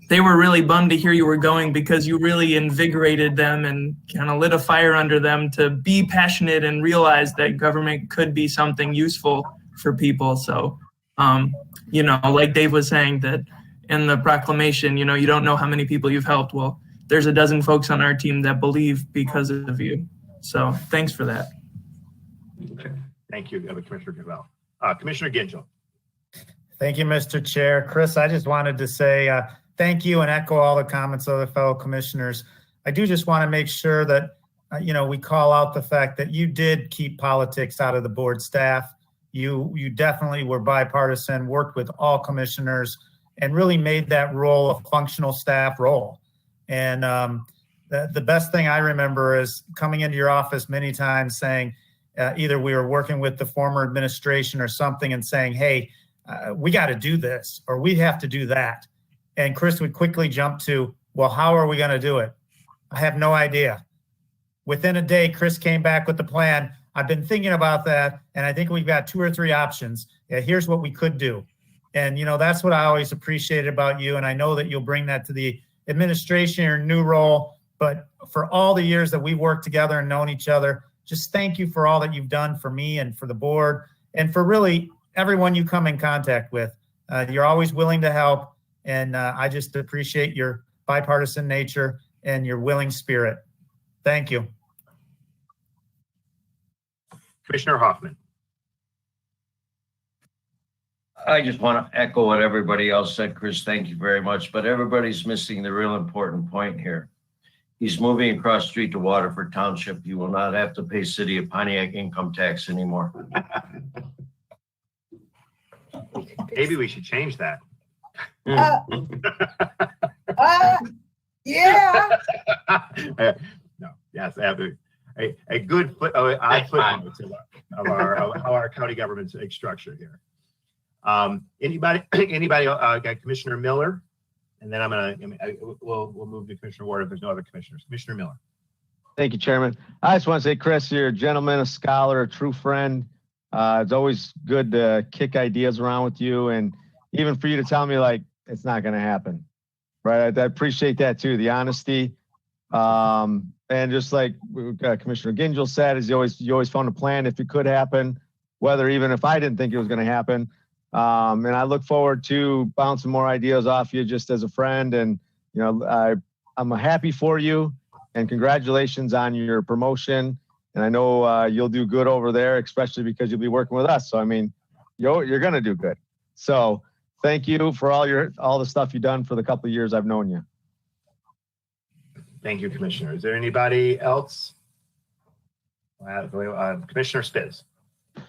Speaker 2: they were really bummed to hear you were going, because you really invigorated them and kind of lit a fire under them to be passionate and realize that government could be something useful for people. So, you know, like Dave was saying, that in the proclamation, you know, you don't know how many people you've helped. Well, there's a dozen folks on our team that believe because of you. So thanks for that.
Speaker 8: Thank you, Commissioner Cavell. Commissioner Gingell.
Speaker 3: Thank you, Mr. Chair. Chris, I just wanted to say thank you and echo all the comments of the fellow commissioners. I do just want to make sure that, you know, we call out the fact that you did keep politics out of the board staff. You definitely were bipartisan, worked with all commissioners, and really made that role a functional staff role. And the best thing I remember is coming into your office many times saying, either we were working with the former administration or something and saying, hey, we got to do this, or we have to do that. And Chris would quickly jump to, well, how are we going to do it? I have no idea. Within a day, Chris came back with the plan. I've been thinking about that, and I think we've got 2 or 3 options. Here's what we could do. And, you know, that's what I always appreciated about you. And I know that you'll bring that to the administration, your new role. But for all the years that we've worked together and known each other, just thank you for all that you've done for me and for the board, and for really everyone you come in contact with. You're always willing to help. And I just appreciate your bipartisan nature and your willing spirit. Thank you.
Speaker 8: Commissioner Hoffman.
Speaker 4: I just want to echo what everybody else said. Chris, thank you very much. But everybody's missing the real important point here. He's moving across the street to Waterford Township. You will not have to pay City of Pontiac income tax anymore.
Speaker 8: Maybe we should change that.
Speaker 12: Yeah.
Speaker 8: No, yes, a good footnote of our county government structure here. Anybody, got Commissioner Miller, and then we'll move to Commissioner Ward if there's no other commissioners. Commissioner Miller.
Speaker 9: Thank you, Chairman. I just want to say, Chris, you're a gentleman, a scholar, a true friend. It's always good to kick ideas around with you, and even for you to tell me, like, it's not going to happen, right? I appreciate that too, the honesty. And just like Commissioner Gingell said, is you always found a plan if it could happen, whether even if I didn't think it was going to happen. And I look forward to bouncing more ideas off you just as a friend. And, you know, I'm happy for you, and congratulations on your promotion. And I know you'll do good over there, especially because you'll be working with us. So, I mean, you're going to do good. So thank you for all the stuff you've done for the couple of years I've known you.
Speaker 8: Thank you, Commissioner. Is there anybody else? Commissioner Spiz.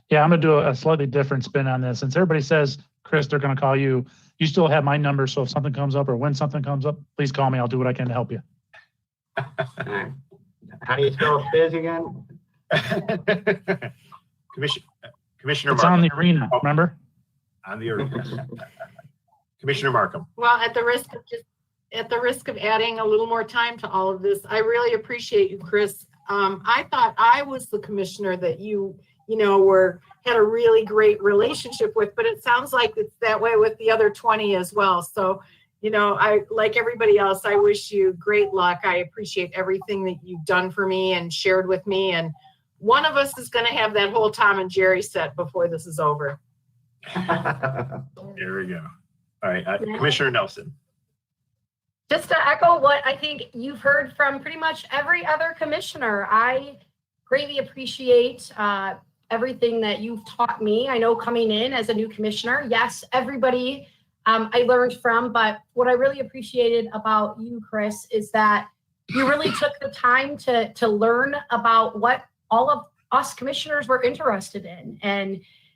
Speaker 16: Yeah, I'm going to do a slightly different spin on this. Since everybody says, Chris, they're going to call you, You still have my number, so if something comes up or when something comes up, please call me. I'll do what I can to help you.
Speaker 15: All right. How do you spell Fizz again?
Speaker 8: Commissioner
Speaker 16: It's on
Speaker 8: Markham.
Speaker 16: the arena, remember?
Speaker 8: On the arena. Commissioner Markham.
Speaker 5: Well, at the risk of adding a little more time to all of this, I really appreciate you, Chris. I thought I was the commissioner that you had a really great relationship with, but it sounds like it's that way with the other 20 as well. So, I, like everybody else, I wish you great luck. I appreciate everything that you've done for me and shared with me. And one of us is going to have that whole Tom and Jerry set before this is over.
Speaker 8: There we go. All right, Commissioner Nelson.
Speaker 10: Just to echo what I think you've heard from pretty much every other commissioner, I greatly appreciate everything that you've taught me. I know coming in as a new commissioner, yes, everybody I learned from, but what I really appreciated about you, Chris, is that you really took the time to learn about what all of us commissioners were interested in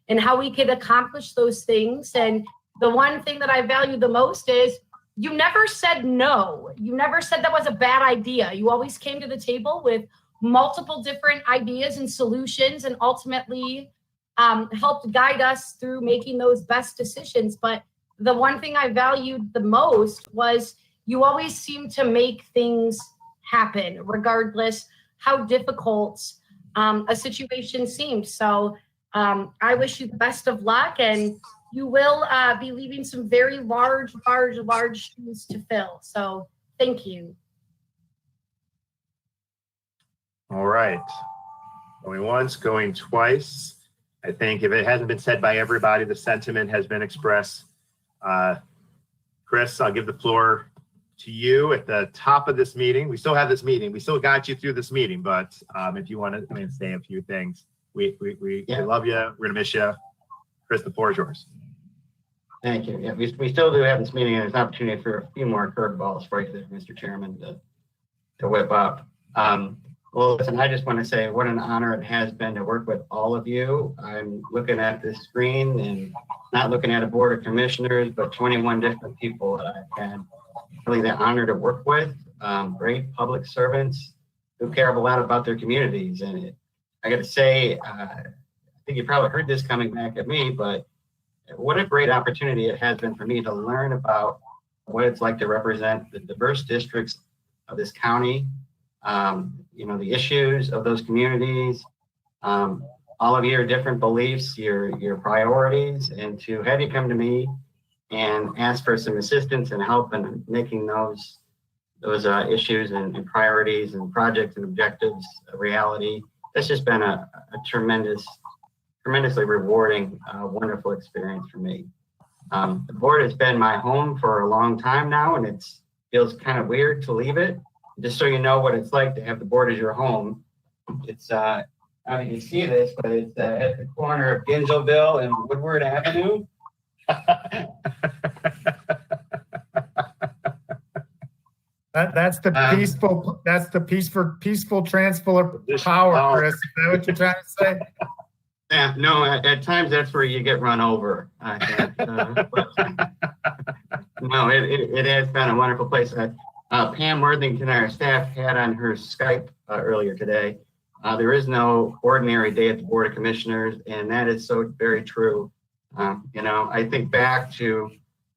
Speaker 10: and how we could accomplish those things. And the one thing that I value the most is you never said no. You never said that was a bad idea. You always came to the table with multiple different ideas and solutions and ultimately helped guide us through making those best decisions. But the one thing I valued the most was you always seemed to make things happen, regardless how difficult a situation seemed. So I wish you the best of luck, and you will be leaving some very large shoes to fill. So thank you.
Speaker 8: All right. Going once, going twice. I think if it hasn't been said by everybody, the sentiment has been expressed. Chris, I'll give the floor to you at the top of this meeting. We still have this meeting. We still got you through this meeting, but if you want to say a few things, we love you. We're gonna miss you. Chris, the floor is yours.
Speaker 15: Thank you. Yeah, we still do have this meeting, and there's an opportunity for a few more curveballs for you there, Mr. Chairman, to whip up. Well, listen, I just want to say what an honor it has been to work with all of you. I'm looking at this screen and not looking at a board of commissioners, but 21 different people that I've had really the honor to work with. Great public servants who care a lot about their communities. And I got to say, I think you probably heard this coming back at me, but what a great opportunity it has been for me to learn about what it's like to represent the diverse districts of this county. The issues of those communities, all of your different beliefs, your priorities, and to have you come to me and ask for some assistance and help in making those issues and priorities and projects and objectives a reality. That's just been a tremendously rewarding, wonderful experience for me. The board has been my home for a long time now, and it feels kind of weird to leave it. Just so you know what it's like to have the board as your home. It's, I don't know if you see this, but it's at the corner of Gingellville and Woodward Avenue.
Speaker 3: That's the peaceful transfer of power, Chris. Is that what you're trying to say?
Speaker 15: Yeah, no, at times that's where you get run over. No, it has been a wonderful place. Pam Worthington, our staff, had on her Skype earlier today. There is no ordinary day at the Board of Commissioners, and that is so very true. I think back to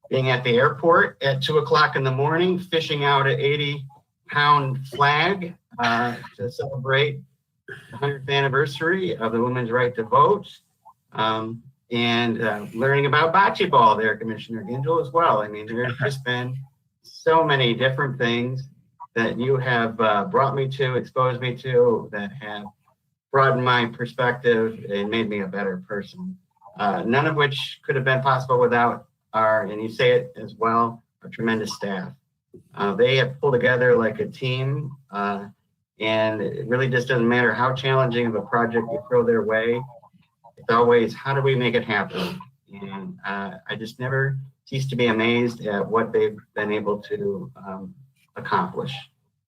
Speaker 15: being at the airport at 2:00 in the morning, fishing out an 80-pound flag to celebrate the 100th anniversary of the women's right to vote, and learning about bocce ball there, Commissioner Gingell, as well. I mean, there's just been so many different things that you have brought me to, exposed me to, that have broadened my perspective and made me a better person. None of which could have been possible without and you say it as well, our tremendous staff. They have pulled together like a team, and it really just doesn't matter how challenging of a project you throw their way. It's always, how do we make it happen? And I just never cease to be amazed at what they've been able to accomplish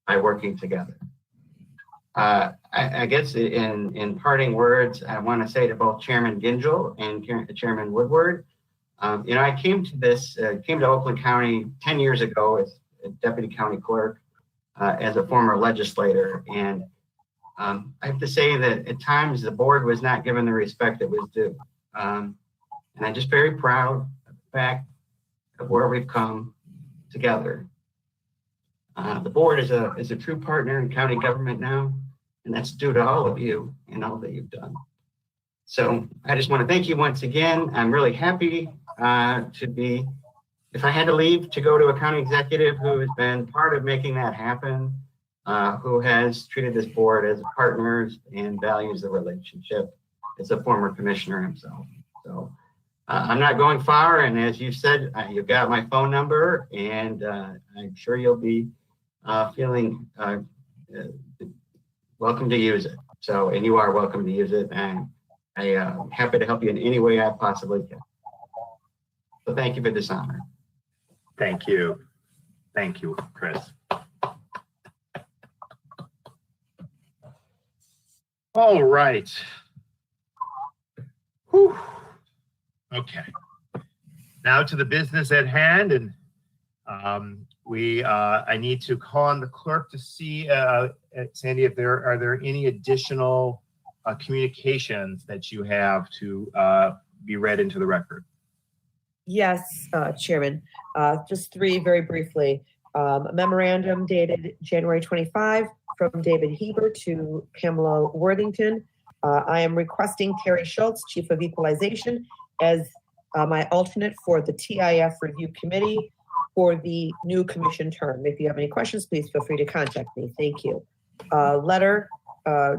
Speaker 15: by working together. I guess in parting words, I want to say to both Chairman Gingell and Chairman Woodward, I came to Oakland County 10 years ago as a deputy county clerk, as a former legislator. And I have to say that at times the board was not given the respect that was due. And I'm just very proud of the fact of where we've come together. The board is a true partner in county government now, and that's due to all of you and all that you've done. So I just want to thank you once again. I'm really happy to be, if I had to leave to go to a county executive who has been part of making that happen, who has treated this board as partners and values the relationship as a former commissioner himself. So I'm not going far, and as you said, you've got my phone number, and I'm sure you'll be feeling welcome to use it. So, and you are welcome to use it, and I'm happy to help you in any way I possibly can. So thank you for this honor.
Speaker 8: Thank you. Thank you, Chris. All right. Whew. Okay. Now to the business at hand, and I need to call on the clerk to see, Sandy, if are there any additional communications that you have to be read into the record?
Speaker 1: Yes, Chairman. Just three very briefly. A memorandum dated January 25 from David Heber to Pamela Worthington. I am requesting Terry Schultz, Chief of Equalization, as my alternate for the TIF Review Committee for the new commission term. If you have any questions, please feel free to contact me. Thank you. Letter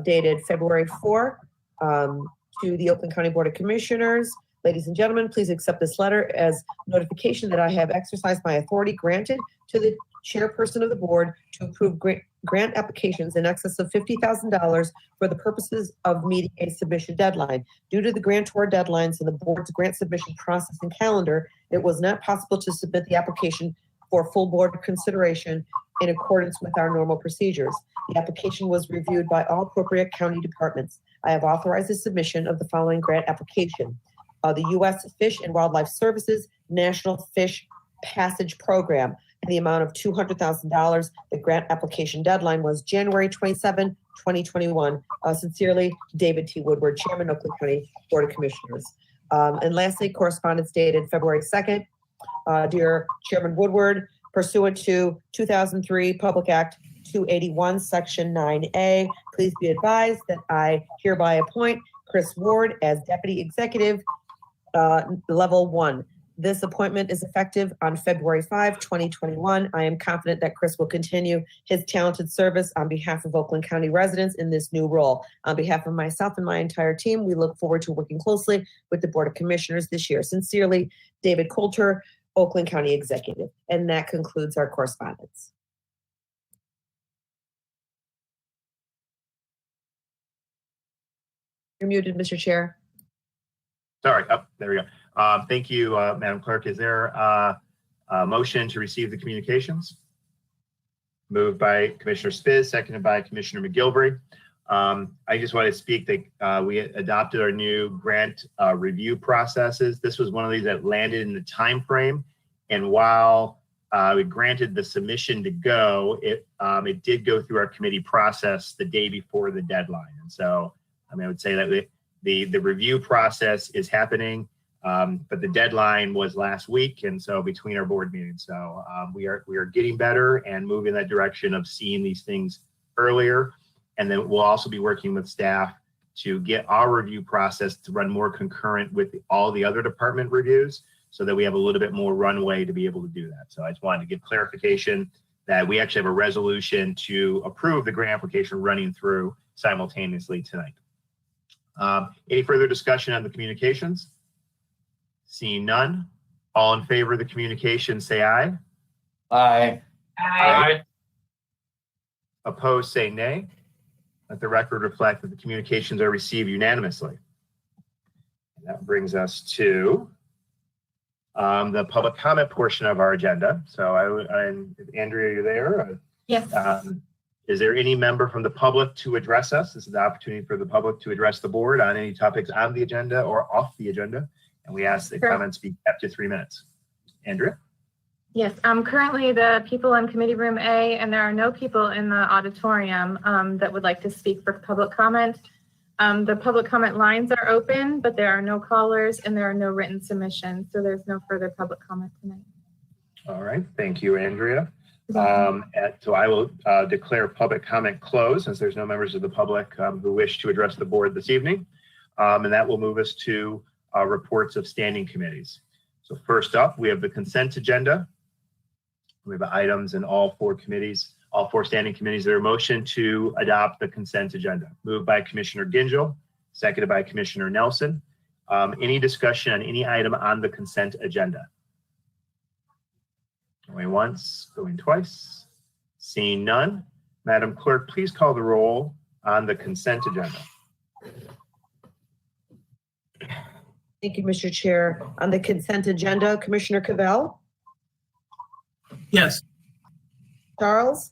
Speaker 1: dated February 4 to the Oakland County Board of Commissioners. Ladies and gentlemen, please accept this letter as notification that I have exercised my authority granted to the chairperson of the board to approve grant applications in excess of $50,000 for the purposes of meeting a submission deadline. Due to the grantor deadlines and the board's grant submission process and calendar, it was not possible to submit the application for full board consideration in accordance with our normal procedures. The application was reviewed by all appropriate county departments. I have authorized the submission of the following grant application. The U.S. Fish and Wildlife Services National Fish Passage Program in the amount of $200,000. The grant application deadline was January 27, 2021. Sincerely, David T. Woodward, Chairman, Oakland County Board of Commissioners. And lastly, correspondence dated February 2nd. Dear Chairman Woodward, pursuant to 2003 Public Act 281, Section 9A, please be advised that I hereby appoint Chris Ward as Deputy Executive Level 1. This appointment is effective on February 5, 2021. I am confident that Chris will continue his talented service on behalf of Oakland County residents in this new role. On behalf of myself and my entire team, we look forward to working closely with the Board of Commissioners this year. Sincerely, David Coulter, Oakland County Executive. And that concludes our correspondence. You're muted, Mr. Chair.
Speaker 8: Sorry. Oh, there we go. Thank you, Madam Clerk. Is there a motion to receive the communications? Moved by Commissioner Spiz, seconded by Commissioner McGilvery. I just want to speak that we adopted our new grant review processes. This was one of these that landed in the time frame, and while we granted the submission to go, it did go through our committee process the day before the deadline. And so I would say that the review process is happening, but the deadline was last week, and so between our board meetings. So we are getting better and moving in that direction of seeing these things earlier. And then we'll also be working with staff to get our review process to run more concurrent with all the other department reviews so that we have a little bit more runway to be able to do that. So I just wanted to give clarification that we actually have a resolution to approve the grant application running through simultaneously tonight. Any further discussion on the communications? Seeing none, all in favor of the communication, say aye.
Speaker 4: Aye.
Speaker 17: Aye.
Speaker 8: Opposed, say nay. Let the record reflect that the communications are received unanimously. And that brings us to the public comment portion of our agenda. So Andrea, you're there?
Speaker 10: Yes.
Speaker 8: Is there any member from the public to address us? This is the opportunity for the public to address the board on any topics on the agenda or off the agenda. And we ask that
Speaker 11: Sure.
Speaker 8: comments be kept to 3 minutes. Andrea?
Speaker 11: Yes, currently the people in committee room A, and there are no people in the auditorium that would like to speak for public comment. The public comment lines are open, but there are no callers and there are no written submissions. So there's no further public comment tonight.
Speaker 8: All right, thank you, Andrea. So I will declare public comment closed since there's no members of the public who wish to address the board this evening. And that will move us to reports of standing committees. So first up, we have the consent agenda. We have items in all four committees, all four standing committees. There are motion to adopt the consent agenda. Moved by Commissioner Gingell, seconded by Commissioner Nelson. Any discussion on any item on the consent agenda? Going once, going twice. Seeing none. Madam Clerk, please call the roll on the consent agenda.
Speaker 1: Thank you, Mr. Chair. On the consent agenda, Commissioner Cavell,
Speaker 2: Yes.
Speaker 1: Charles,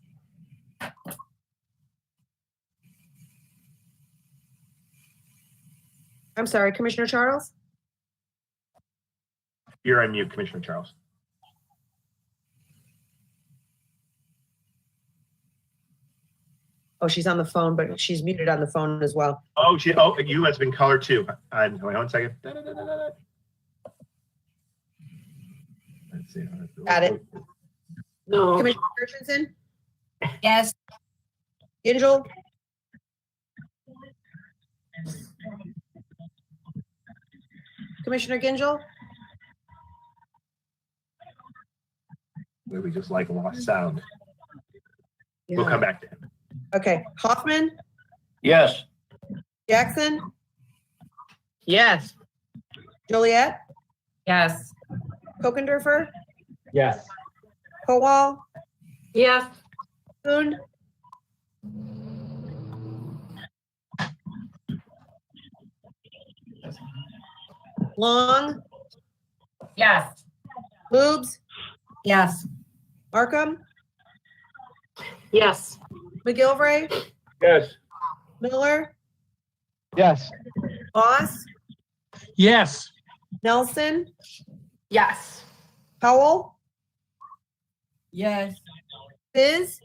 Speaker 1: I'm sorry, Commissioner Charles?
Speaker 8: You're on mute, Commissioner Charles.
Speaker 1: Oh, she's on the phone, but she's muted on the phone as well.
Speaker 8: Oh, you has been colored too. Wait 1 second. Let's see.
Speaker 1: Got it.
Speaker 5: No.
Speaker 1: Commissioner Richardson,
Speaker 19: Yes.
Speaker 1: Gingell, Commissioner Gingell,
Speaker 8: We just like lost sound. We'll come back to him.
Speaker 1: okay, Hoffman,
Speaker 4: Yes.
Speaker 1: Jackson,
Speaker 21: Yes.
Speaker 1: Joliet,
Speaker 17: Yes.
Speaker 1: Kokendorfer,
Speaker 3: Yes.
Speaker 1: Kowal,
Speaker 5: Yes.
Speaker 1: Kuhn, Long,
Speaker 17: Yes.
Speaker 1: Boobs,
Speaker 20: Yes.
Speaker 1: Markham,
Speaker 5: Yes.
Speaker 1: McGilvray,
Speaker 7: Yes.
Speaker 1: Miller,
Speaker 9: Yes.
Speaker 1: Boss,
Speaker 18: Yes.
Speaker 1: Nelson,
Speaker 5: Yes.
Speaker 1: Howell,
Speaker 12: Yes.
Speaker 1: Biz,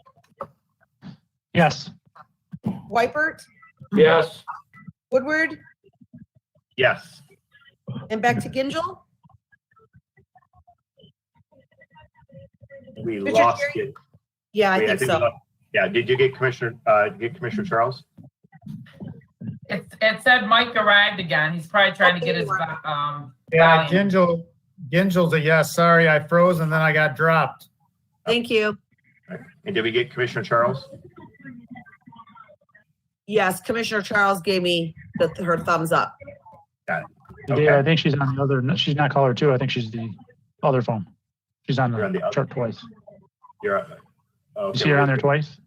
Speaker 16: Yes.
Speaker 1: Wipert,
Speaker 7: Yes.
Speaker 1: Woodward,
Speaker 8: Yes.
Speaker 1: and back to Gingell.
Speaker 8: We
Speaker 1: Richard,
Speaker 8: lost
Speaker 1: you're-
Speaker 8: you.
Speaker 1: Yeah, I
Speaker 8: Wait,
Speaker 1: think
Speaker 8: we
Speaker 1: so.
Speaker 8: lost- Yeah, did you get Commissioner Charles?
Speaker 17: It said Mike arrived again. He's probably trying to get his,
Speaker 3: Yeah,
Speaker 17: volume.
Speaker 3: Gingell's a yes. Sorry, I froze and then I got dropped.
Speaker 1: Thank you.
Speaker 8: And did we get Commissioner Charles?
Speaker 1: Yes, Commissioner Charles gave me her thumbs up.
Speaker 8: Got it.
Speaker 16: Yeah,
Speaker 8: Okay.
Speaker 16: I think she's on the other, she's not caller two. I think she's the other phone. She's on
Speaker 8: You're on
Speaker 16: the
Speaker 8: the other.
Speaker 16: chart twice.
Speaker 8: You're,
Speaker 16: You
Speaker 8: okay.
Speaker 16: see her on there twice?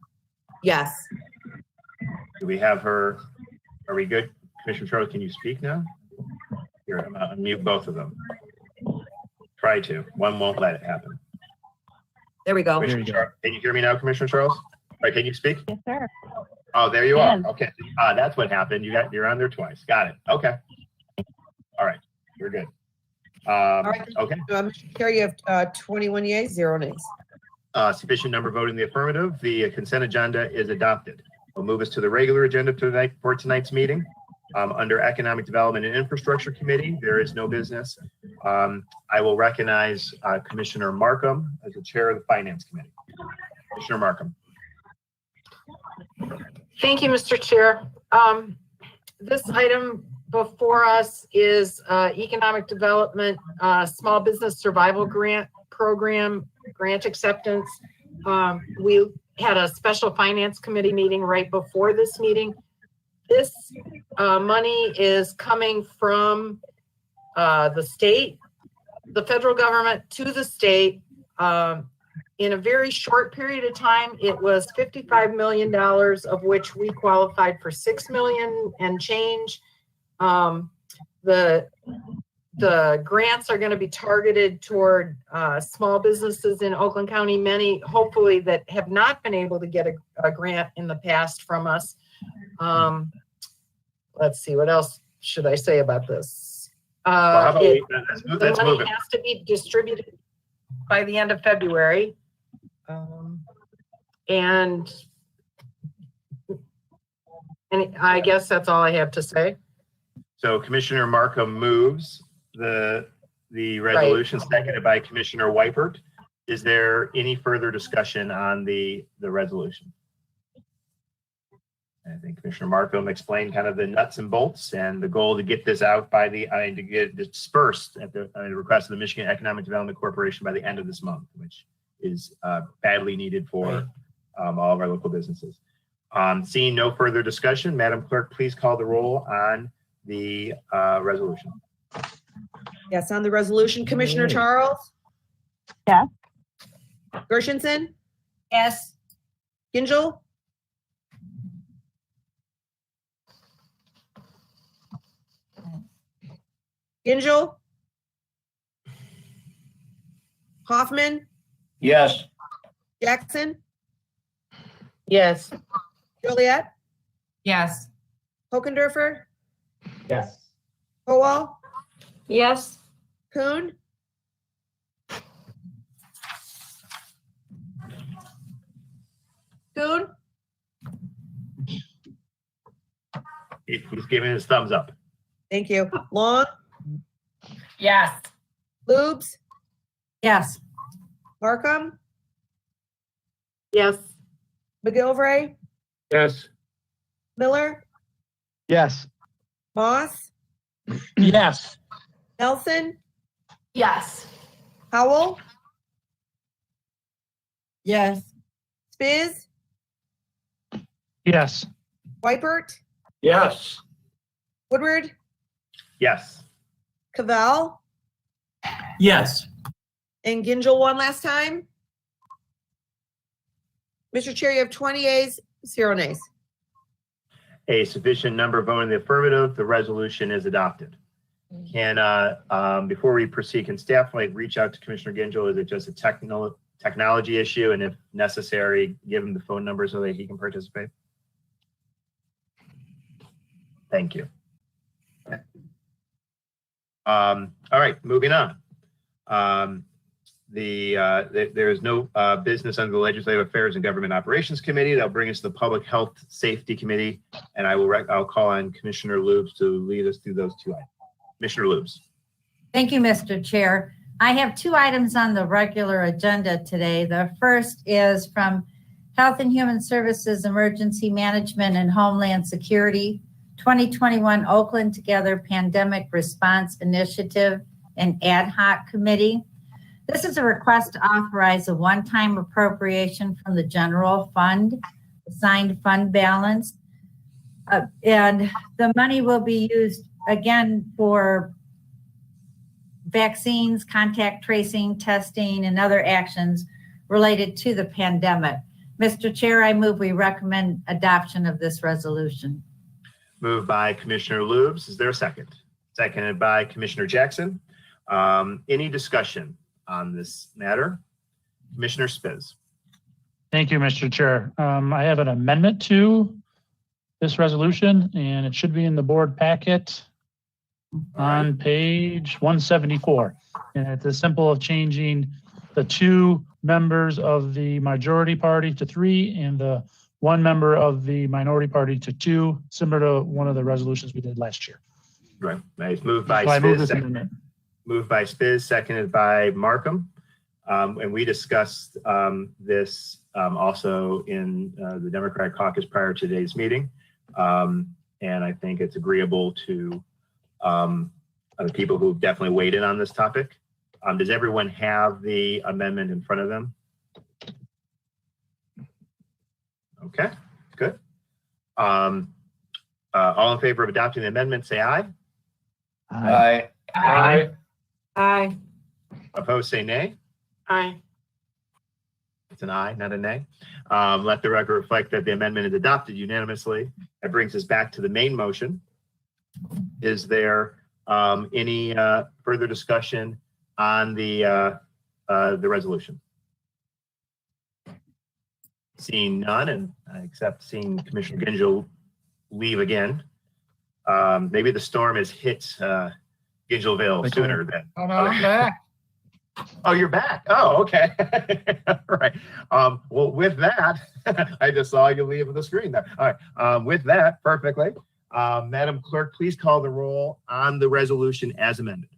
Speaker 1: Yes.
Speaker 8: Do we have her? Are we good? Commissioner Charles, can you speak now? Here, I'm gonna unmute both of them. Try to. One won't let it happen.
Speaker 1: There we go.
Speaker 8: Commissioner Charles, can you hear me now, Commissioner Charles? All right, can you speak?
Speaker 11: Yes, sir.
Speaker 8: Oh, there you are.
Speaker 11: Yes.
Speaker 8: Okay. That's what happened. You're on there twice. Got it. Okay. All right. You're good.
Speaker 1: right.
Speaker 8: Okay.
Speaker 1: Here you have 21 yeas, 0 nays.
Speaker 8: Sufficient number voting in the affirmative. The consent agenda is adopted. We'll move us to the regular agenda for tonight's meeting. Under Economic Development and Infrastructure Committee, there is no business. I will recognize Commissioner Markham as the chair of the Finance Committee. Commissioner Markham.
Speaker 5: Thank you, Mr. Chair. This item before us is Economic Development Small Business Survival Grant Program, grant acceptance. We had a special finance committee meeting right before this meeting. This money is coming from the state, the federal government to the state. In a very short period of time, it was $55 million, of which we qualified for $6 million and change. The grants are going to be targeted toward small businesses in Oakland County, many hopefully that have not been able to get a grant in the past from us. Let's see, what else should I say about this?
Speaker 8: Well, how about
Speaker 5: it-
Speaker 8: let's
Speaker 5: the
Speaker 8: move
Speaker 5: money
Speaker 8: it.
Speaker 5: has to be distributed by the end of February. And I guess that's all I have to say.
Speaker 8: So Commissioner Markham moves the resolution, seconded by Commissioner Weipert. Is there any further discussion on the resolution? I think Commissioner Markham explained kind of the nuts and bolts and the goal to get this out by to get it dispersed at the request of the Michigan Economic Development Corporation by the end of this month, which is badly needed for all of our local businesses. Seeing no further discussion, Madam Clerk, please call the roll on the resolution.
Speaker 1: Yes, on the resolution, Commissioner Charles?
Speaker 20: Yes.
Speaker 1: Gershenson?
Speaker 19: Yes.
Speaker 1: Gingell? Gingell? Hoffman?
Speaker 4: Yes.
Speaker 1: Jackson?
Speaker 5: Yes.
Speaker 1: Joliet?
Speaker 17: Yes.
Speaker 1: Hokendorfer?
Speaker 3: Yes.
Speaker 1: Howell?
Speaker 19: Yes.
Speaker 1: Kuhn? Kuhn?
Speaker 8: He's giving his thumbs up.
Speaker 1: Thank you. Long?
Speaker 17: Yes.
Speaker 1: Lubes?
Speaker 20: Yes.
Speaker 1: Markham?
Speaker 5: Yes.
Speaker 1: McGilvray?
Speaker 7: Yes.
Speaker 1: Miller?
Speaker 9: Yes.
Speaker 1: Moss?
Speaker 18: Yes.
Speaker 1: Nelson?
Speaker 10: Yes.
Speaker 1: Howell?
Speaker 12: Yes.
Speaker 1: Spiz?
Speaker 16: Yes.
Speaker 1: Weipert?
Speaker 7: Yes.
Speaker 1: Woodward?
Speaker 8: Yes.
Speaker 1: Cavell?
Speaker 2: Yes.
Speaker 1: And Gingell one last time? Mr. Chair, you have 20 yeas, 0 nays.
Speaker 8: A sufficient number voting in the affirmative, the resolution is adopted. Can, before we proceed, can staff reach out to Commissioner Gingell? Is it just a technology issue? And if necessary, give him the phone number so that he can participate? Thank you. All right, moving on. There is no business under the Legislative Affairs and Government Operations Committee. That'll bring us to the Public Health Safety Committee, and I'll call on Commissioner Lubes to lead us through those two items. Commissioner Lubes.
Speaker 20: Thank you, Mr. Chair. I have 2 items on the regular agenda today. The first is from Health and Human Services Emergency Management and Homeland Security 2021 Oakland Together Pandemic Response Initiative and Ad Hoc Committee. This is a request to authorize a one-time appropriation from the general fund, assigned fund balance. And the money will be used again for vaccines, contact tracing, testing, and other actions related to the pandemic. Mr. Chair, I move we recommend adoption of this resolution.
Speaker 8: Moved by Commissioner Lubes. Is there a second? Seconded by Commissioner Jackson. Any discussion on this matter? Commissioner Spiz.
Speaker 16: Thank you, Mr. Chair. I have an amendment to this resolution, and it should be in the board packet on page 174. And it's as simple of changing the 2 members of the majority party to 3 and the 1 member of the minority party to 2, similar to one of the resolutions we did last year.
Speaker 8: Right. Nice. Moved by
Speaker 16: So I move this
Speaker 8: Spiz.
Speaker 16: amendment.
Speaker 8: Moved by Spiz, seconded by Markham. And we discussed this also in the Democratic caucus prior to today's meeting. And I think it's agreeable to the people who definitely weighed in on this topic. Does everyone have the amendment in front of them? Okay, good. All in favor of adopting the amendment, say aye.
Speaker 4: Aye.
Speaker 7: Aye.
Speaker 5: Aye.
Speaker 8: Opposed, say nay.
Speaker 5: Aye.
Speaker 8: It's an aye, not a nay. Let the record reflect that the amendment is adopted unanimously. That brings us back to the main motion. Is there any further discussion on the resolution? Seeing none, and except seeing Commissioner Gingell leave again. Maybe the storm has hit Gingellville sooner than.
Speaker 3: Oh, no, I'm back.
Speaker 8: Oh, you're back. Oh, okay. All right. Well, with that, I just saw you leave the screen there. All right. With that, perfectly. Madam Clerk, please call the roll on the resolution as amended.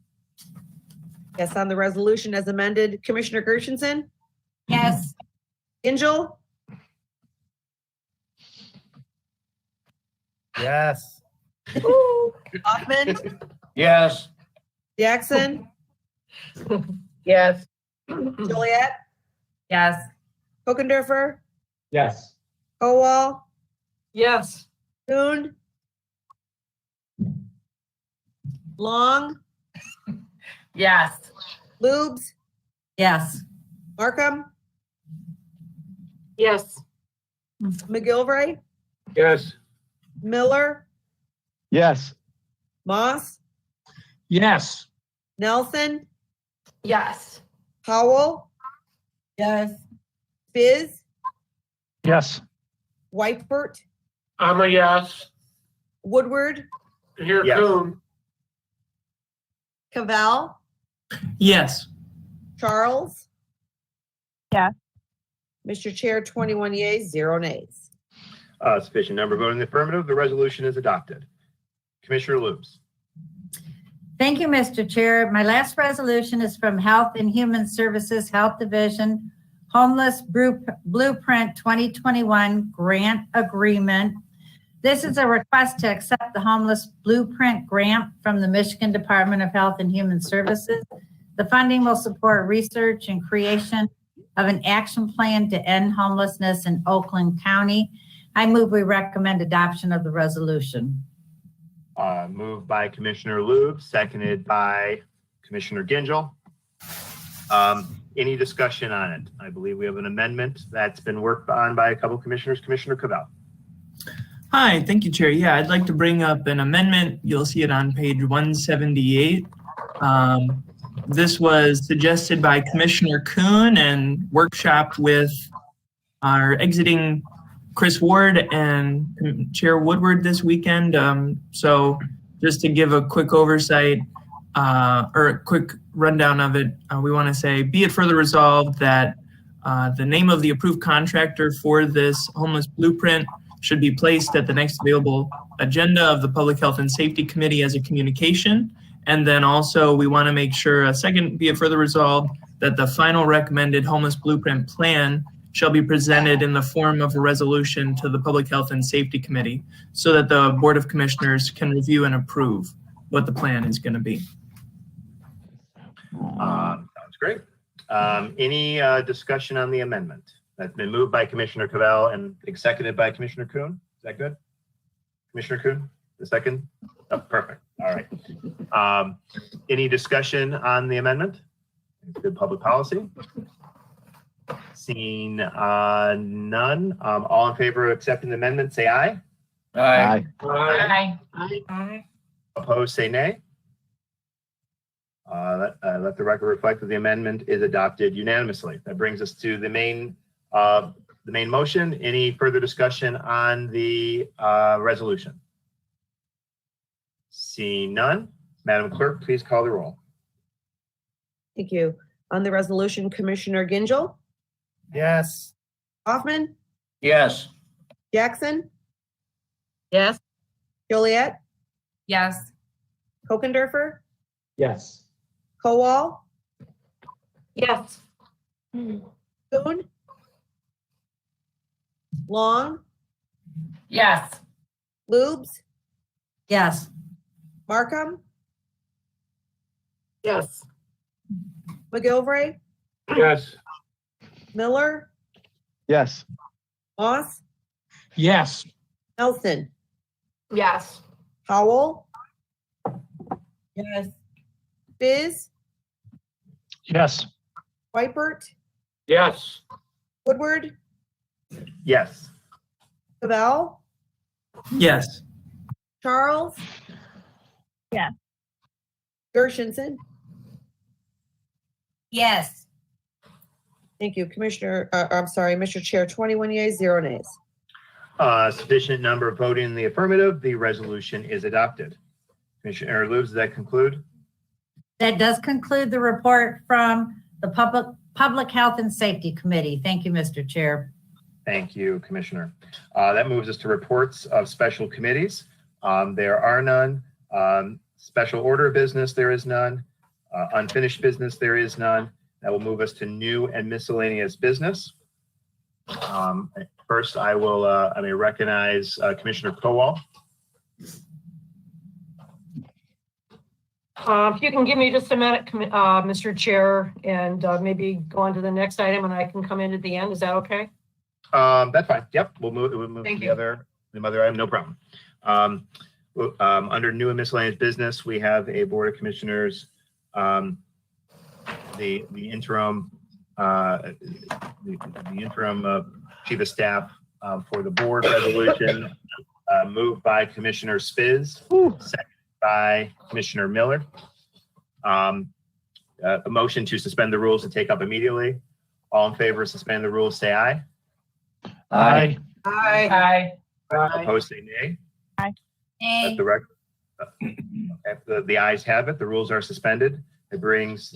Speaker 1: Yes, on the resolution as amended, Commissioner Gershenson,
Speaker 19: Yes.
Speaker 1: Gingell,
Speaker 3: Yes.
Speaker 1: Hoffman,
Speaker 4: Yes.
Speaker 1: Jackson,
Speaker 17: Yes.
Speaker 1: Joliet,
Speaker 19: Yes.
Speaker 1: Hokendorfer,
Speaker 16: Yes.
Speaker 1: Kowal,
Speaker 5: Yes.
Speaker 1: Kuhn, Long,
Speaker 17: Yes.
Speaker 1: Lubes,
Speaker 20: Yes.
Speaker 1: Markham,
Speaker 5: Yes.
Speaker 1: McGilvray,
Speaker 7: Yes.
Speaker 1: Miller,
Speaker 9: Yes.
Speaker 1: Moss,
Speaker 18: Yes.
Speaker 1: Nelson,
Speaker 5: Yes.
Speaker 1: Howell,
Speaker 12: Yes.
Speaker 1: Biz,
Speaker 16: Yes.
Speaker 1: Whitebert,
Speaker 7: I'm a yes.
Speaker 1: Woodward,
Speaker 7: Here,
Speaker 8: Yes.
Speaker 7: Coon.
Speaker 1: Cavell,
Speaker 2: Yes.
Speaker 1: Charles.
Speaker 11: Yes.
Speaker 1: Mr. Chair, 21 yeas, 0 nays.
Speaker 8: Sufficient number voting in the affirmative. The resolution is adopted. Commissioner Lubes.
Speaker 20: Thank you, Mr. Chair. My last resolution is from Health and Human Services Health Division, Homeless Blueprint 2021 Grant Agreement. This is a request to accept the Homeless Blueprint Grant from the Michigan Department of Health and Human Services. The funding will support research and creation of an action plan to end homelessness in Oakland County. I move we recommend adoption of the resolution.
Speaker 8: Moved by Commissioner Lubes, seconded by Commissioner Gingell. Any discussion on it? I believe we have an amendment that's been worked on by a couple commissioners. Commissioner Cavell.
Speaker 2: Hi, thank you, Chair. Yeah, I'd like to bring up an amendment. You'll see it on page 178. This was suggested by Commissioner Kuhn and workshopped with our exiting Chris Ward and Chair Woodward this weekend. So just to give a quick oversight or a quick rundown of it, we want to say, be it further resolved that the name of the approved contractor for this homeless blueprint should be placed at the next available agenda of the Public Health and Safety Committee as a communication. And then also we want to make sure, a second, be it further resolved that the final recommended homeless blueprint plan shall be presented in the form of a resolution to the Public Health and Safety Committee so that the Board of Commissioners can review and approve what the plan is going to be.
Speaker 8: Sounds great. Any discussion on the amendment? That's been moved by Commissioner Cavell and seconded by Commissioner Kuhn. Is that good? Commissioner Kuhn, the second? Oh, perfect. All right. Any discussion on the amendment? It's good public policy. Seeing none, all in favor of accepting the amendment, say aye.
Speaker 4: Aye.
Speaker 17: Aye.
Speaker 5: Aye.
Speaker 8: Opposed, say nay. Let the record reflect that the amendment is adopted unanimously. That brings us to the main motion. Any further discussion on the resolution? Seeing none, Madam Clerk, please call the roll.
Speaker 1: Thank you. On the resolution, Commissioner Gingell,
Speaker 3: Yes.
Speaker 1: Hoffman,
Speaker 4: Yes.
Speaker 1: Jackson,
Speaker 5: Yes.
Speaker 1: Joliet,
Speaker 19: Yes.
Speaker 1: Hokendorfer,
Speaker 16: Yes.
Speaker 1: Kowal,
Speaker 5: Yes.
Speaker 1: Kuhn, Long,
Speaker 17: Yes.
Speaker 1: Lubes,
Speaker 20: Yes.
Speaker 1: Markham,
Speaker 5: Yes.
Speaker 1: McGilvray,
Speaker 7: Yes.
Speaker 1: Miller,
Speaker 9: Yes.
Speaker 1: Moss,
Speaker 18: Yes.
Speaker 1: Nelson,
Speaker 5: Yes.
Speaker 1: Howell,
Speaker 12: Yes.
Speaker 1: Biz,
Speaker 16: Yes.
Speaker 1: Whitebert,
Speaker 7: Yes.
Speaker 1: Woodward,
Speaker 8: Yes.
Speaker 1: Cavell,
Speaker 2: Yes.
Speaker 1: Charles.
Speaker 11: Yes.
Speaker 1: Gershenson.
Speaker 19: Yes.
Speaker 1: Thank you, Commissioner. I'm sorry, Mr. Chair, 21 yeas, 0 nays.
Speaker 8: Sufficient number of voting in the affirmative. The resolution is adopted. Commissioner Lubes, does that conclude?
Speaker 20: That does conclude the report from the Public Health and Safety Committee. Thank you, Mr. Chair.
Speaker 8: Thank you, Commissioner. That moves us to reports of special committees. There are none. Special order of business, there is none. Unfinished business, there is none. That will move us to new and miscellaneous business. First, I may recognize Commissioner Kowal.
Speaker 13: If you can give me just a minute, Mr. Chair, and maybe go on to the next item and I can come in at the end. Is that okay?
Speaker 8: That's fine. Yep, we'll move
Speaker 13: Thank
Speaker 8: to the
Speaker 13: you.
Speaker 8: other item, no problem. Under new and miscellaneous business, we have a Board of Commissioners, the interim Chief of Staff for the board resolution, moved by Commissioner Spiz, seconded by Commissioner Miller. A motion to suspend the rules to take up immediately. All in favor of suspending the rules, say aye.
Speaker 16: Aye.
Speaker 13: Aye.
Speaker 8: Opposed, say nay.
Speaker 19: Aye.
Speaker 8: Let the record. The ayes have it. The rules are suspended. It brings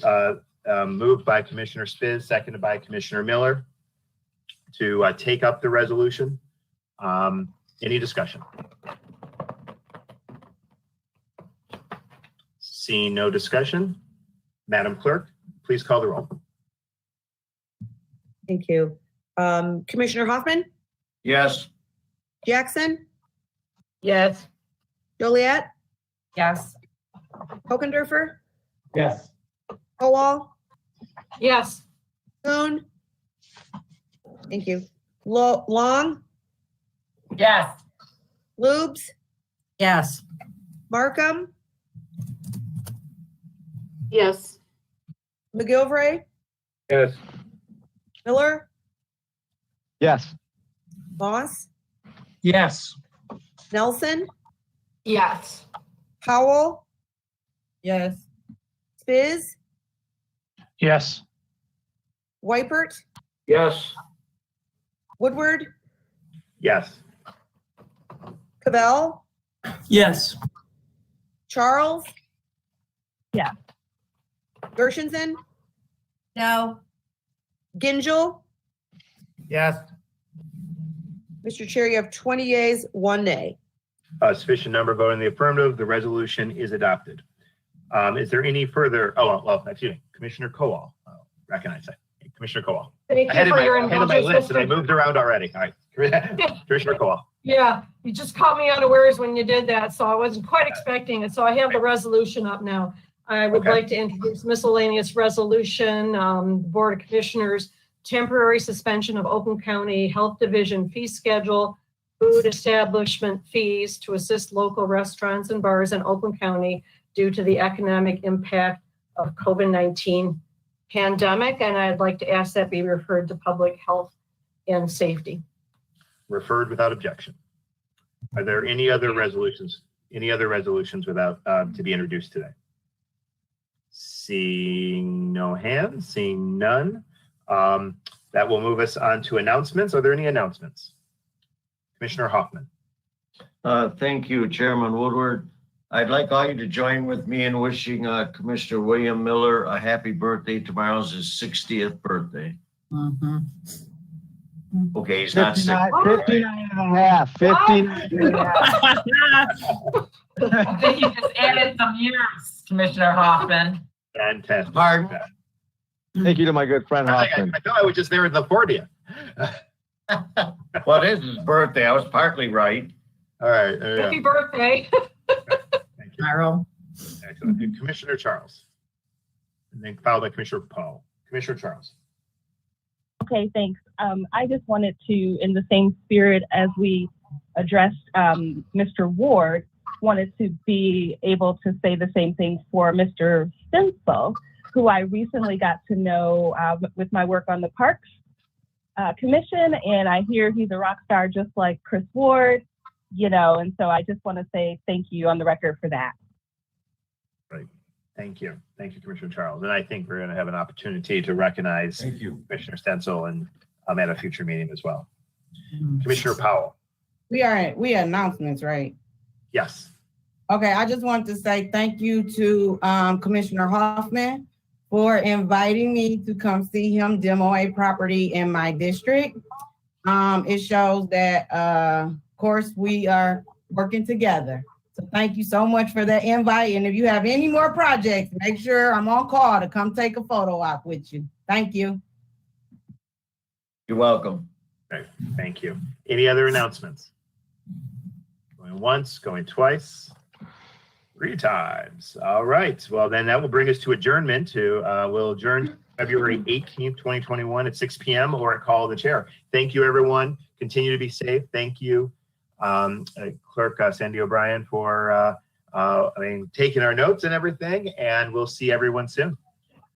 Speaker 8: moved by Commissioner Spiz, seconded by Commissioner Miller, to take up the resolution. Any discussion? Seeing no discussion, Madam Clerk, please call the roll.
Speaker 1: Thank you. Commissioner Hoffman,
Speaker 4: Yes.
Speaker 1: Jackson,
Speaker 13: Yes.
Speaker 1: Joliet,
Speaker 13: Yes.
Speaker 1: Hokendorfer,
Speaker 16: Yes.
Speaker 1: Kowal,
Speaker 13: Yes.
Speaker 1: Kuhn. Thank you. Long,
Speaker 17: Yes.
Speaker 1: Lubes,
Speaker 20: Yes.
Speaker 1: Markham,
Speaker 13: Yes.
Speaker 1: McGilvray,
Speaker 7: Yes.
Speaker 1: Miller,
Speaker 9: Yes.
Speaker 1: Moss,
Speaker 18: Yes.
Speaker 1: Nelson,
Speaker 13: Yes.
Speaker 1: Powell,
Speaker 12: Yes.
Speaker 1: Spiz,
Speaker 16: Yes.
Speaker 1: Wypert,
Speaker 7: Yes.
Speaker 1: Woodward,
Speaker 8: Yes.
Speaker 1: Cavell,
Speaker 2: Yes.
Speaker 1: Charles,
Speaker 19: Yeah.
Speaker 1: Gershenson,
Speaker 19: No.
Speaker 1: Gingell.
Speaker 3: Yes.
Speaker 1: Mr. Chair, you have 20 yeas, 1 nay.
Speaker 8: Sufficient number voting in the affirmative. The resolution is adopted. Is there any further? Excuse me, Commissioner Kowal. Recognize that. Commissioner Kowal.
Speaker 13: Thank
Speaker 8: I had
Speaker 13: you
Speaker 8: it
Speaker 13: for your
Speaker 8: in my list and I
Speaker 13: indulgence.
Speaker 8: moved around already. All right. Commissioner Kowal.
Speaker 13: Yeah, you just caught me unawares when you did that, so I wasn't quite expecting it. So I have the resolution up now. I would
Speaker 8: Okay.
Speaker 13: like to introduce miscellaneous resolution, Board of Commissioners, temporary suspension of Oakland County Health Division fee schedule, food establishment fees to assist local restaurants and bars in Oakland County due to the economic impact of COVID-19 pandemic. And I'd like to ask that be referred to Public Health and Safety.
Speaker 8: Referred without objection. Are there any other resolutions? Any other resolutions without to be introduced today? Seeing no hands, seeing none. That will move us on to announcements. Are there any announcements? Commissioner Hoffman.
Speaker 4: Thank you, Chairman Woodward. I'd like all you to join with me in wishing Commissioner William Miller a happy birthday. Tomorrow's his 60th birthday. Okay, he's not 60.
Speaker 9: 59 and a half. 59 and a half.
Speaker 17: I think you just added some years, Commissioner Hoffman.
Speaker 8: Fantastic.
Speaker 4: Pardon?
Speaker 9: Thank you to my good friend
Speaker 8: I
Speaker 9: Hoffman.
Speaker 8: thought I was just there in the 40th.
Speaker 4: Well, it is his birthday. I was partly right.
Speaker 8: All right. There
Speaker 13: Happy
Speaker 8: you go.
Speaker 13: birthday.
Speaker 8: Thank you.
Speaker 20: Carol.
Speaker 8: Excellent. Commissioner Charles. And then followed by Commissioner Paul. Commissioner Charles.
Speaker 22: Okay, thanks. I just wanted to, in the same spirit as we addressed Mr. Ward, wanted to be able to say the same thing for Mr. Stencil, who I recently got to know with my work on the Parks Commission, and I hear he's a rock star just like Chris Ward, you know, and so I just want to say thank you on the record for that.
Speaker 8: Right. Thank you. Thank you, Commissioner Charles. And I think we're going to have an opportunity to recognize Commissioner Stencil and at a future meeting as well. Commissioner Powell.
Speaker 12: We are announcements, right?
Speaker 8: Yes.
Speaker 12: Okay, I just wanted to say thank you to Commissioner Hoffman for inviting me to come see him demo a property in my district. It shows that, of course, we are working together. So thank you so much for that invite. And if you have any more projects, make sure I'm on call to come take a photo op with you. Thank you.
Speaker 4: You're welcome.
Speaker 8: Okay, thank you. Any other announcements? Going once, going twice, 3 times. All right. Well, then that will bring us to adjournment. We'll adjourn February 18th, 2021 at 6 p.m. or at call of the chair. Thank you, everyone. Continue to be safe. Thank you, Clerk Sandy O'Brien, for taking our notes and everything. And we'll see everyone soon.